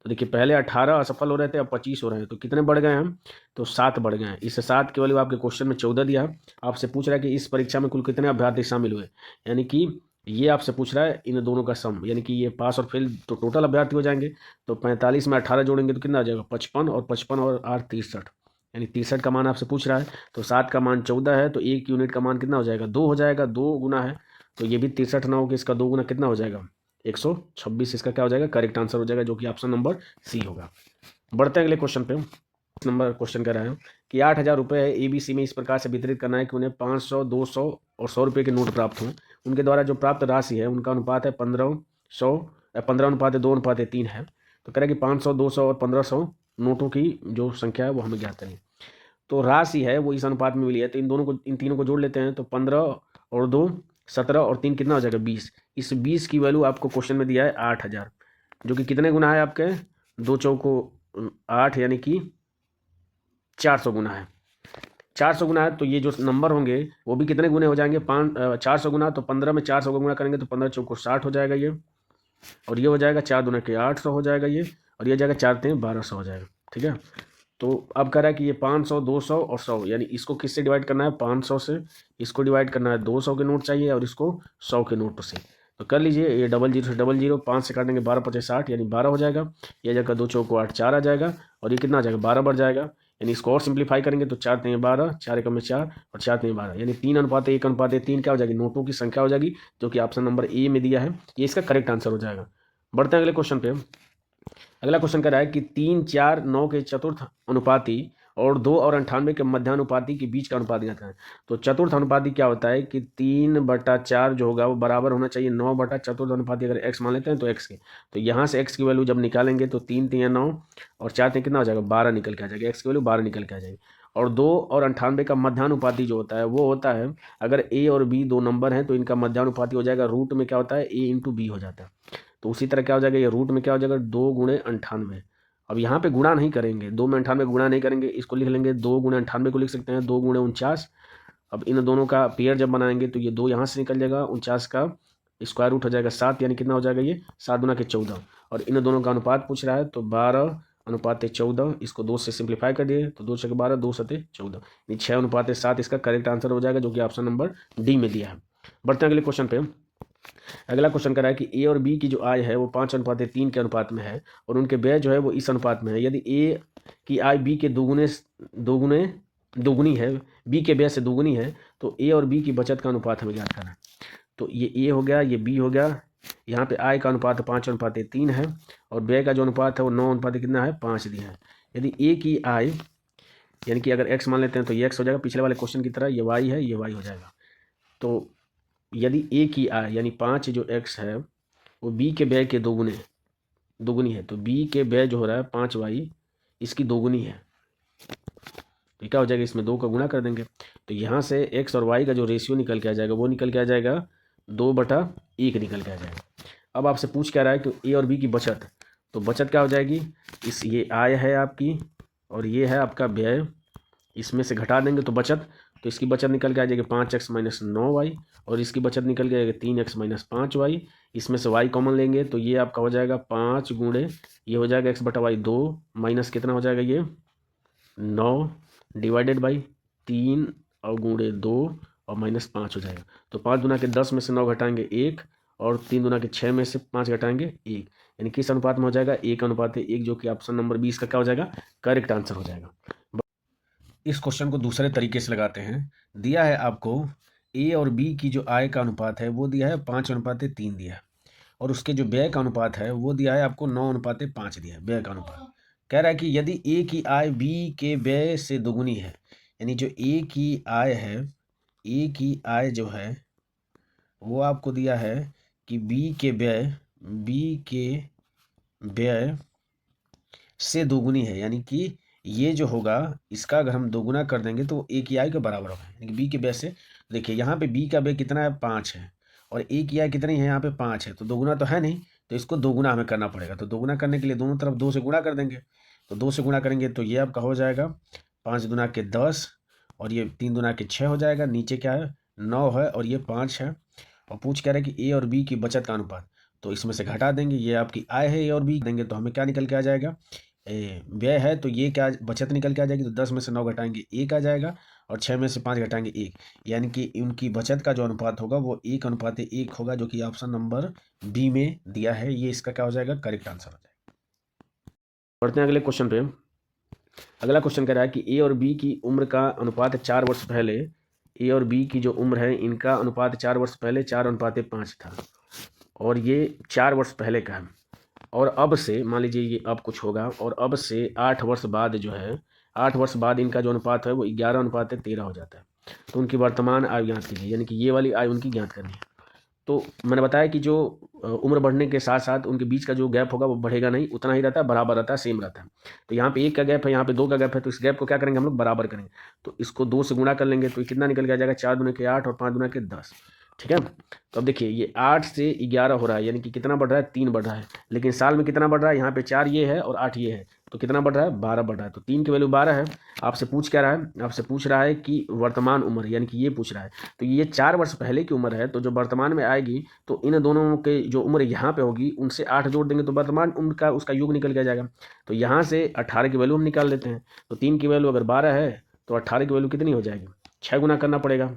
तो देखिए पहले 18 असफल हो रहे थे, अब 25 हो रहे हैं, तो कितने बढ़ गए हम, तो 7 बढ़ गए हैं। इस 7 की वैल्यू आपके क्वेश्चन में 14 दिया है। आपसे पूछ रहा है कि इस परीक्षा में कुल कितने अभ्यर्थी शामिल हुए, यानी कि ये आपसे पूछ रहा है इन दोनों का सम, यानी कि ये पास और फेल तो टोटल अभ्यर्थी हो जाएंगे। तो 45 में 18 जोड़ेंगे तो कितना आ जाएगा 55 और 55 और 8 63, यानी 63 का मान आपसे पूछ रहा है। तो 7 का मान 14 है, तो 1 यूनिट का मान कितना हो जाएगा 2 हो जाएगा, 2 गुना है, तो ये भी 63 ना होगा, इसका 2 गुना कितना हो जाएगा 126, इसका क्या हो जाएगा करेक्ट आंसर हो जाएगा, जो कि ऑप्शन नंबर सी होगा। बढ़ते हैं अगले क्वेश्चन पे। नंबर क्वेश्चन कर रहा है कि 8000 रुपये एबीसी में इस प्रकार से वितरित करना है कि उन्हें 500, 200 और 100 रुपये के नोट प्राप्त हों। उनके द्वारा जो प्राप्त राशि है उनका अनुपात है 15:2:3 है। तो कह रहा है कि 500, 200 और 1500 नोटों की जो संख्या है वो हमें ज्ञात करें। तो राशि है वो इस अनुपात में मिली है, तो इन तीनों को जोड़ लेते हैं, तो 15 और 2 17 और 3 कितना हो जाएगा 20। इस 20 की वैल्यू आपको क्वेश्चन में दिया है 8000, जो कि कितने गुना है आपके 2 चौको 8 यानी कि 400 गुना है। 400 गुना है तो ये जो नंबर होंगे वो भी कितने गुने हो जाएंगे 400 गुना, तो 15 में 400 का गुना करेंगे तो 15 चौको 60 हो जाएगा ये, और ये हो जाएगा 4 दूना के 800 हो जाएगा ये, और ये जाएगा 4 3 1200 हो जाएगा। ठीक है, तो अब कह रहा है कि ये 500 200 और 100, यानी इसको किससे डिवाइड करना है 500 से, इसको डिवाइड करना है 200 के नोट चाहिए और इसको 100 के नोट से। तो कर लीजिए, ये 00 से 00 5 से काटेंगे 12 5 60 यानी 12 हो जाएगा, ये जगह 2 चौको 8 4 आ जाएगा, और ये कितना आ जाएगा 12 बढ़ जाएगा, यानी इसको और सिंप्लीफाई करेंगे तो 4 3 12, 4 एकम में 4 और 4 3 12, यानी 3:1:3 क्या हो जाएगी नोटों की संख्या हो जाएगी, जो कि ऑप्शन नंबर ए में दिया है, ये इसका करेक्ट आंसर हो जाएगा। बढ़ते हैं अगले क्वेश्चन पे। अगला क्वेश्चन कह रहा है कि 3 4 9 के चतुर्थ अनुपाती और 2 और 98 के मध्यानुपाती के बीच का अनुपात ज्ञात करें। तो चतुर्थ अनुपाती क्या होता है कि 3/4 जो होगा वो बराबर होना चाहिए 9 चतुर्थ अनुपाती, अगर x मान लेते हैं तो x के, तो यहाँ से x की वैल्यू जब निकालेंगे तो 3 3 9 और 4 3 कितना हो जाएगा 12 निकल के आ जाएगा, x की वैल्यू 12 निकल के आ जाएगी। और 2 और 98 का मध्यानुपाती जो होता है वो होता है, अगर a और b दो नंबर हैं तो इनका मध्यानुपाती हो जाएगा रूट में क्या होता है a इंटू बी हो जाता है। तो उसी तरह क्या हो जाएगा, ये रूट में क्या हो जाएगा 2 गुणे 98। अब यहाँ पे गुणा नहीं करेंगे, 2 में 98 गुणा नहीं करेंगे, इसको लिख लेंगे 2 गुणे 98 को लिख सकते हैं 2 गुणे 49। अब इन दोनों का पेयर जब बनाएंगे तो ये 2 यहाँ से निकल जाएगा, 49 का स्क्वायर रूट हो जाएगा 7, यानी कितना हो जाएगा ये 7 दूना के 14, और इन दोनों का अनुपात पूछ रहा है तो 12:14, इसको 2 से सिंप्लीफाई कर दिए तो 2 से 12 2 7 14, यानी 6:7 इसका करेक्ट आंसर हो जाएगा, जो कि ऑप्शन नंबर डी में दिया है। बढ़ते हैं अगले क्वेश्चन पे। अगला क्वेश्चन कर रहा है कि ए और बी की जो आय है वो 5:3 के अनुपात में है और उनके व्यय जो है वो इस अनुपात में है। यदि ए की आय बी के दोगुनी है, बी के व्यय से दोगुनी है, तो ए और बी की बचत का अनुपात हमें ज्ञात करना है। तो ये ए हो गया, ये बी हो गया, यहाँ पे आय का अनुपात 5:3 है और व्यय का जो अनुपात है वो 9 कितना है 5 दिया है। यदि ए की आय यानी कि अगर एक्स मान लेते हैं तो ये एक्स हो जाएगा, पिछले वाले क्वेश्चन की तरह ये वाई है, ये वाई हो जाएगा। तो यदि ए की आय यानी 5 जो एक्स है वो बी के व्यय के दोगुनी है, तो बी के व्यय जो हो रहा है 5y इसकी दोगुनी है, तो क्या हो जाएगा इसमें 2 का गुणा कर देंगे, तो यहाँ से x और y का जो रेशियो निकल के आ जाएगा वो निकल के आ जाएगा 2/1 निकल के आ जाएगा। अब आपसे पूछ क्या रहा है कि ए और बी की बचत, तो बचत क्या हो जाएगी, ये आय है आपकी और ये है आपका व्यय, इसमें से घटा देंगे तो बचत, तो इसकी बचत निकल के आ जाएगी 5x - 9y और इसकी बचत निकल के आएगी 3x - 5y, इसमें से y कॉमन लेंगे तो ये आपका हो जाएगा 5 गुणे ये हो जाएगा x/y 2 माइनस कितना हो जाएगा ये 9 डिवाइडेड बाई 3 और गुणे 2 और -5 हो जाएगा। तो 5 दूना के 10 में से 9 घटाएंगे 1 और 3 दूना के 6 में से 5 घटाएंगे 1, यानी किस अनुपात में हो जाएगा 1:1, जो कि ऑप्शन नंबर 20 का क्या हो जाएगा करेक्ट आंसर हो जाएगा। इस क्वेश्चन को दूसरे तरीके से लगाते हैं। दिया है आपको ए और बी की जो आय का अनुपात है वो दिया है 5:3 दिया है, और उसके जो व्यय का अनुपात है वो दिया है आपको 9:5 दिया है व्यय का अनुपात। कह रहा है कि यदि ए की आय बी के व्यय से दोगुनी है, यानी जो ए की आय है, ए की आय जो है वो आपको दिया है कि बी के व्यय से दोगुनी है, यानी कि ये जो होगा इसका अगर हम दोगुना कर देंगे तो ए की आय के बराबर होगा, यानी बी के व्यय से। देखिए यहाँ पे बी का व्यय कितना है 5 है और ए की आय कितनी है यहाँ पे 5 है, तो दोगुना तो है नहीं, तो इसको दोगुना हमें करना पड़ेगा। तो दोगुना करने के लिए दोनों तरफ 2 से गुणा कर देंगे, तो 2 से गुणा करेंगे तो ये आपका हो जाएगा 5 दूना के 10 और ये 3 दूना के 6 हो जाएगा, नीचे क्या है 9 है और ये 5 है। और पूछ कह रहे हैं कि ए और बी की बचत का अनुपात, तो इसमें से घटा देंगे, ये आपकी आय है ए और बी देंगे तो हमें क्या निकल के आ जाएगा व्यय है, तो ये क्या बचत निकल के आ जाएगी, तो 10 में से 9 घटाएंगे 1 आ जाएगा और 6 में से 5 घटाएंगे 1, यानी कि उनकी बचत का जो अनुपात होगा वो 1:1 होगा, जो कि ऑप्शन नंबर बी में दिया है, ये इसका क्या हो जाएगा करेक्ट आंसर हो जाएगा। बढ़ते हैं अगले क्वेश्चन पे। अगला क्वेश्चन कह रहा है कि ए और बी की उम्र का अनुपात 4 वर्ष पहले, ए और बी की जो उम्र है इनका अनुपात 4 वर्ष पहले 4:5 था और ये 4 वर्ष पहले का है, और अब से मान लीजिए ये अब कुछ होगा और अब से 8 वर्ष बाद जो है 8 वर्ष बाद इनका जो अनुपात है वो 11:13 हो जाता है। तो उनकी वर्तमान आयु ज्ञात कीजिए, यानी कि ये वाली आयु उनकी ज्ञात करनी है। तो मैंने बताया कि जो उम्र बढ़ने के साथ साथ उनके बीच का जो गैप होगा वो बढ़ेगा नहीं, उतना ही रहता है, बराबर रहता है, सेम रहता है। तो यहाँ पे 1 का गैप है, यहाँ पे 2 का गैप है, तो इस गैप को क्या करेंगे हम लोग बराबर करेंगे, तो इसको 2 से गुणा कर लेंगे तो कितना निकल के आ जाएगा 4 दूना के 8 और 5 दूना के 10। ठीक है। तो अब देखिए ये 8 से 11 हो रहा है, यानी कि कितना बढ़ रहा है, 3 बढ़ रहा है। लेकिन साल में कितना बढ़ रहा है, यहाँ पे 4 ये है और 8 ये है, तो कितना बढ़ रहा है, 12 बढ़ रहा है। तो 3 की वैल्यू 12 है। आपसे पूछ क्या रहा है, आपसे पूछ रहा है कि वर्तमान उम्र, यानी कि ये पूछ रहा है। तो ये 4 वर्ष पहले की उम्र है, तो जो वर्तमान में आएगी तो इन दोनों के जो उम्र यहाँ पे होगी उनसे 8 जोड़ देंगे तो वर्तमान उम्र का उसका योग निकल के आ जाएगा। तो यहाँ से 18 की वैल्यू हम निकाल लेते हैं। तो 3 की वैल्यू अगर 12 है तो 18 की वैल्यू कितनी हो जाएगी, 6 गुना करना पड़ेगा।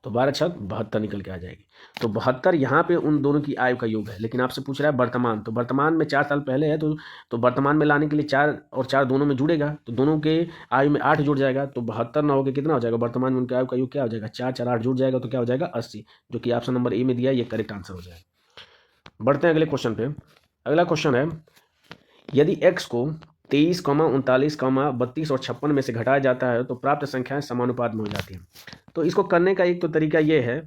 तो 12 छक 72 निकल के आ जाएगी। तो 72 यहाँ पे उन दोनों की आयु का योग है। लेकिन आपसे पूछ रहा है वर्तमान, तो वर्तमान में 4 साल पहले है, तो वर्तमान में लाने के लिए 4 और 4 दोनों में जुड़ेगा, तो दोनों के आयु में 8 जुड़ जाएगा। तो 72 ना होकर कितना हो जाएगा, वर्तमान में उनके आयु का योग क्या हो जाएगा, 4 4 8 जुड़ जाएगा, तो क्या हो जाएगा 80, जो कि ऑप्शन नंबर ए में दिया है, ये करेक्ट आंसर हो जाएगा। बढ़ते हैं अगले क्वेश्चन पे। अगला क्वेश्चन है, यदि x को 23, 39, 32 और 56 में से घटाया जाता है तो प्राप्त संख्याएं समानुपात में हो जाती हैं। तो इसको करने का एक तो तरीका ये है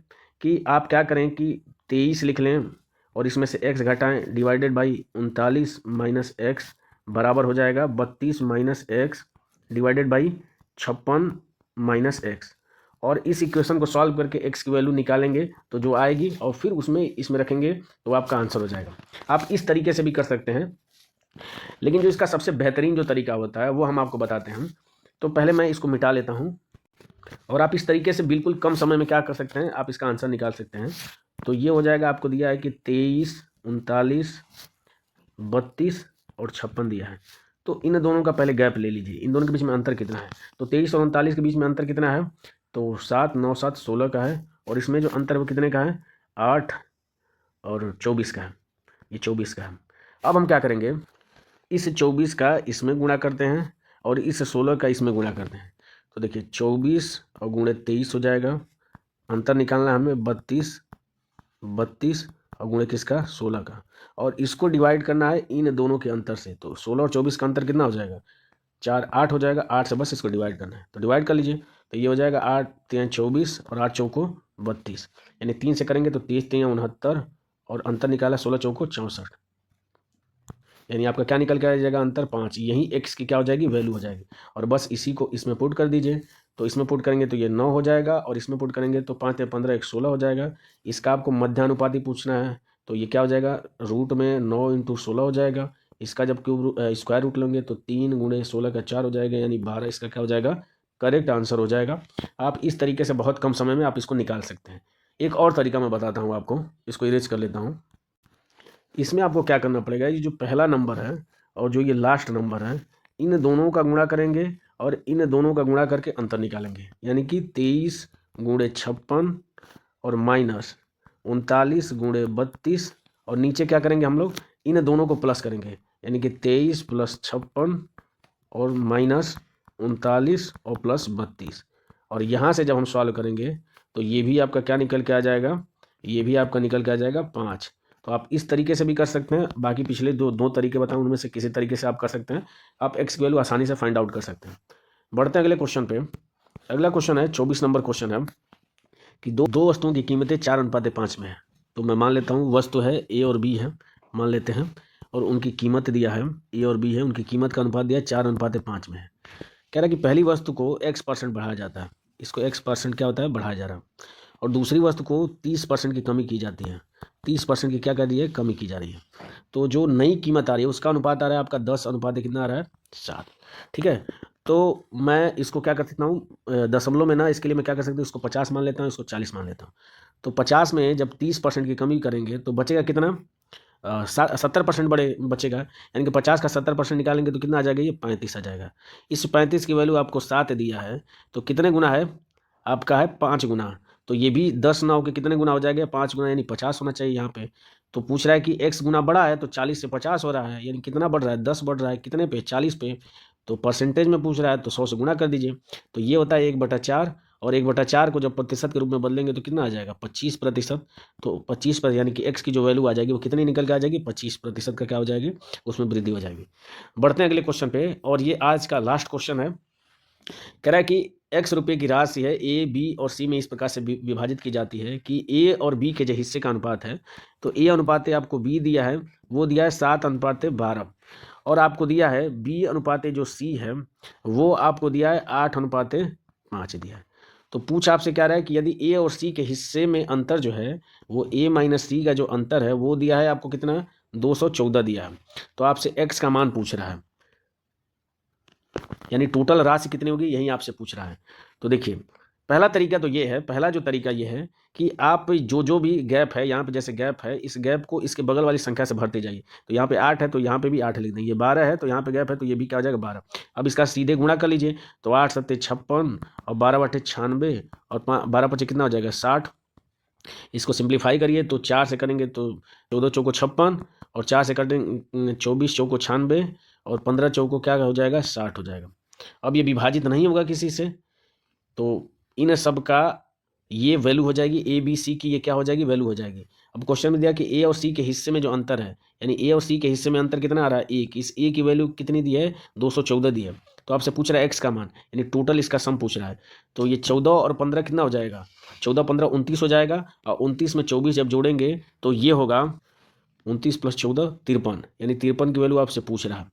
कि आप क्या करें कि 23 लिख लें और इसमें से x घटाएं, डिवाइडेड बाई 39 माइनस एक्स बराबर हो जाएगा 32 minus x divided by 56 minus x. और इस इक्वेशन को सॉल्व करके x की वैल्यू निकालेंगे तो जो आएगी और फिर उसमें इसमें रखेंगे तो आपका आंसर हो जाएगा। आप इस तरीके से भी कर सकते हैं, लेकिन जो इसका सबसे बेहतरीन जो तरीका होता है वो हम आपको बताते हैं। तो पहले मैं इसको मिटा लेता हूँ और आप इस तरीके से बिल्कुल कम समय में क्या कर सकते हैं, आप इसका आंसर निकाल सकते हैं। तो ये हो जाएगा, आपको दिया है कि 23, 39, 32 और 56 दिया है। तो इन दोनों का पहले गैप ले लीजिए, इन दोनों के बीच में अंतर कितना है। तो 23 और 39 के बीच में अंतर कितना है, तो 7, 9, 7, 16 का है। और इसमें जो अंतर वो कितने का है, 8 और 24 का है, ये 24 का है। अब हम क्या करेंगे, इस 24 का इसमें गुणा करते हैं और इस 16 का इसमें गुणा करते हैं। तो देखिए 24 और गुणे 23 हो जाएगा। अंतर निकालना है हमें 32 और गुणे किसका, 16 का। और इसको डिवाइड करना है इन दोनों के अंतर से। तो 16 और 24 का अंतर कितना हो जाएगा, 4, 8 हो जाएगा। 8 से बस इसको डिवाइड करना है, तो डिवाइड कर लीजिए। तो ये हो जाएगा 8 3 24 और 8 चौको 32, यानी 3 से करेंगे तो 30 3 69 और अंतर निकाला 16 चौको 64, यानी आपका क्या निकल के आ जाएगा, अंतर 5। यही x की क्या हो जाएगी, वैल्यू हो जाएगी। और बस इसी को इसमें पुट कर दीजिए। तो इसमें पुट करेंगे तो ये 9 हो जाएगा और इसमें पुट करेंगे तो 5 या 15 1 16 हो जाएगा। इसका आपको मध्यानुपाती पूछना है, तो ये क्या हो जाएगा, रूट में 9 × 16 हो जाएगा। इसका जब क्यूब स्क्वायर रूट लेंगे तो 3 × 16 का 4 हो जाएगा, यानी 12 इसका क्या हो जाएगा, करेक्ट आंसर हो जाएगा। आप इस तरीके से बहुत कम समय में आप इसको निकाल सकते हैं। एक और तरीका मैं बताता हूँ आपको, इसको इरेज कर लेता हूँ। इसमें आपको क्या करना पड़ेगा, ये जो पहला नंबर है और जो ये लास्ट नंबर है, इन दोनों का गुणा करेंगे और इन दोनों का गुणा करके अंतर निकालेंगे। यानी कि 23 × 56 और माइनस 39 × 32 और नीचे क्या करेंगे हम लोग, इन दोनों को प्लस करेंगे। यानी कि 23 + 56 और माइनस 39 और प्लस 32। और यहाँ से जब हम सॉल्व करेंगे तो ये भी आपका क्या निकल के आ जाएगा, ये भी आपका निकल के आ जाएगा 5। तो आप इस तरीके से भी कर सकते हैं। बाकी पिछले दो तरीके बताऊं, उनमें से किसी तरीके से आप कर सकते हैं। आप x की वैल्यू आसानी से फाइंड आउट कर सकते हैं। बढ़ते हैं अगले क्वेश्चन पे। अगला क्वेश्चन है 24 नंबर क्वेश्चन है कि दो वस्तुओं की कीमतें 4:5 में है। तो मैं मान लेता हूँ वस्तु है A और B है, मान लेते हैं, और उनकी कीमत दिया है A और B है, उनकी कीमत का अनुपात दिया है 4:5 में है। कह रहा है कि पहली वस्तु को x% बढ़ाया जाता है, इसको x% क्या होता है, बढ़ाया जा रहा है। और दूसरी वस्तु को 30% की कमी की जाती है, 30% की क्या कर रही है, कमी की जा रही है। तो जो नई कीमत आ रही है उसका अनुपात आ रहा है आपका 10 कितना आ रहा है, 7। ठीक है। तो मैं इसको क्या कर सकता हूँ, दशमलव में ना, इसके लिए मैं क्या कर सकता हूँ, इसको 50 मान लेता हूँ, इसको 40 मान लेता हूँ। तो 50 में जब 30% की कमी करेंगे तो बचेगा कितना, 70% बचेगा। यानी कि 50 का 70% निकालेंगे तो कितना आ जाएगा, ये 35 आ जाएगा। इस 35 की वैल्यू आपको 7 दिया है, तो कितने गुना है आपका, है 5 गुना। तो ये भी 10 ना होकर कितने गुना हो जाएगा, 5 गुना, यानी 50 होना चाहिए यहाँ पे। तो पूछ रहा है कि x गुना बड़ा है तो 40 से 50 हो रहा है, यानी कितना बढ़ रहा है, 10 बढ़ रहा है, कितने पे, 40 पे। तो परसेंटेज में पूछ रहा है तो 100 से गुना कर दीजिए। तो ये होता है 1/4, और 1/4 को जब प्रतिशत के रूप में बदलेंगे तो कितना आ जाएगा, 25%। तो 25%, यानी कि x की जो वैल्यू आ जाएगी वो कितनी निकल के आ जाएगी, 25% का क्या हो जाएगी, उसमें वृद्धि हो जाएगी। बढ़ते हैं अगले क्वेश्चन पे, और ये आज का लास्ट क्वेश्चन है। कह रहा है कि x रुपये की राशि है A, B और C में इस प्रकार से विभाजित की जाती है कि A और B के जो हिस्से का अनुपात है, तो A अनुपात आपको B दिया है, वो दिया है 7:12, और आपको दिया है B अनुपात जो C है वो आपको दिया है 8:5 दिया है। तो पूछ आपसे क्या रहा है कि यदि ए और सी के हिस्से में अंतर जो है वो ए माइनस सी का जो अंतर है वो दिया है आपको कितना, 214 दिया है। तो आपसे एक्स का मान पूछ रहा है, यानी टोटल राशि कितनी होगी यही आपसे पूछ रहा है। तो देखिए पहला तरीका तो ये है, पहला जो तरीका ये है कि आप जो भी गैप है, यहाँ पे जैसे गैप है, इस गैप को इसके बगल वाली संख्या से भरते जाइए। तो यहाँ पे 8 है तो यहाँ पे भी 8 लिख देंगे, 12 है तो यहाँ पे गैप है तो ये भी क्या हो जाएगा 12। अब इसका सीधे गुणा कर लीजिए, तो 8 सत्ते 56 और 12 बटे 96 और 12 पचे कितना हो जाएगा 60। इसको सिंप्लीफाई करिए तो 4 से करेंगे तो 14 चौको 56 और 4 से करेंगे 24 चौको 96 और 15 चौको क्या हो जाएगा 60 हो जाएगा। अब ये विभाजित नहीं होगा किसी से, तो इन सब का ये वैल्यू हो जाएगी, ए बी सी की ये क्या हो जाएगी वैल्यू हो जाएगी। अब क्वेश्चन में दिया कि ए और सी के हिस्से में जो अंतर है, यानी ए और सी के हिस्से में अंतर कितना आ रहा है 1, इस ए की वैल्यू कितनी दी है 214 दी है। तो आपसे पूछ रहा है एक्स का मान, यानी टोटल इसका सम पूछ रहा है। तो ये 14 और 15 कितना हो जाएगा, 14 15 29 हो जाएगा, और 29 में 24 जब जोड़ेंगे तो ये होगा 29 + 14 53, यानी 53 की वैल्यू आपसे पूछ रहा है।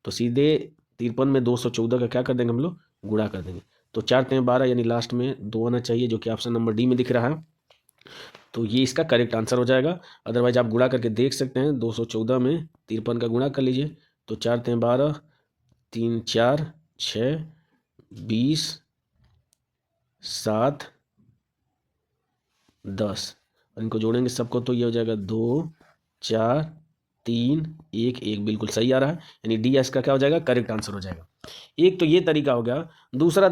तो सीधे 53 में 214 का क्या कर देंगे हम लोग गुणा कर देंगे। तो 4 × 12 यानी लास्ट में 2 आना चाहिए, जो कि ऑप्शन नंबर डी में दिख रहा है। तो ये इसका करेक्ट आंसर हो जाएगा। अदरवाइज आप गुणा करके देख सकते हैं, 214 में 53 का गुणा कर लीजिए। तो 4 × 12 3 4 6 20 7 10 और इनको जोड़ेंगे सबको तो ये हो जाएगा 2 4 3 1 1, बिल्कुल सही आ रहा है, यानी डी इसका क्या हो जाएगा करेक्ट आंसर हो जाएगा। एक तो ये तरीका हो गया। दूसरा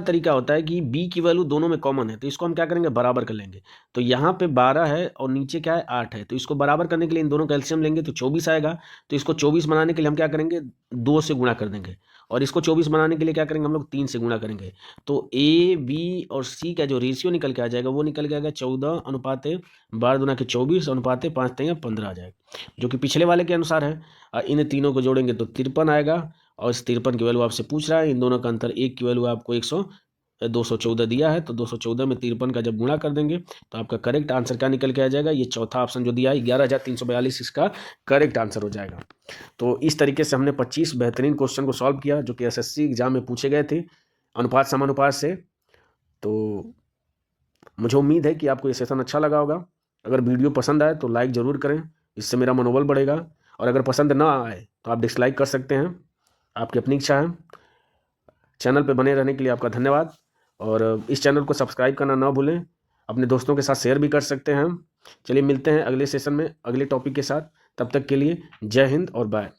तरीका होता है कि b की वैल्यू दोनों में कॉमन है, तो इसको हम क्या करेंगे बराबर कर लेंगे। तो यहाँ पे 12 है और नीचे क्या है 8 है, तो इसको बराबर करने के लिए इन दोनों का एलसीएम लेंगे तो 24 आएगा। तो इसको 24 बनाने के लिए हम क्या करेंगे 2 से गुणा कर देंगे, और इसको 24 बनाने के लिए क्या करेंगे हम लोग 3 से गुणा करेंगे। तो ए बी और सी का जो रेशियो निकल के आ जाएगा वो निकल के आएगा 14 अनुपात 12 दूना के 24 अनुपात 5 × 15 आ जाएगा, जो कि पिछले वाले के अनुसार है। इन तीनों को जोड़ेंगे तो 53 आएगा, और इस 53 की वैल्यू आपसे पूछ रहा है। इन दोनों का अंतर एक की वैल्यू आपको 214 दिया है, तो 214 में 53 का जब गुणा कर देंगे तो आपका करेक्ट आंसर क्या निकल के आ जाएगा, ये चौथा ऑप्शन जो दिया है 11,342 इसका करेक्ट आंसर हो जाएगा। तो इस तरीके से हमने 25 बेहतरीन क्वेश्चन को सॉल्व किया जो कि एसएससी एग्जाम में पूछे गए थे अनुपात समानुपात से। तो मुझे उम्मीद है कि आपको ये सेशन अच्छा लगा होगा। अगर वीडियो पसंद आए तो लाइक ज़रूर करें, इससे मेरा मनोबल बढ़ेगा, और अगर पसंद ना आए तो आप डिसलाइक कर सकते हैं, आपकी अपनी इच्छा है। चैनल पे बने रहने के लिए आपका धन्यवाद, और इस चैनल को सब्सक्राइब करना ना भूलें, अपने दोस्तों के साथ शेयर भी कर सकते हैं। चलिए मिलते हैं अगले सेशन में अगले टॉपिक के साथ, तब तक के लिए जय हिंद और बाय।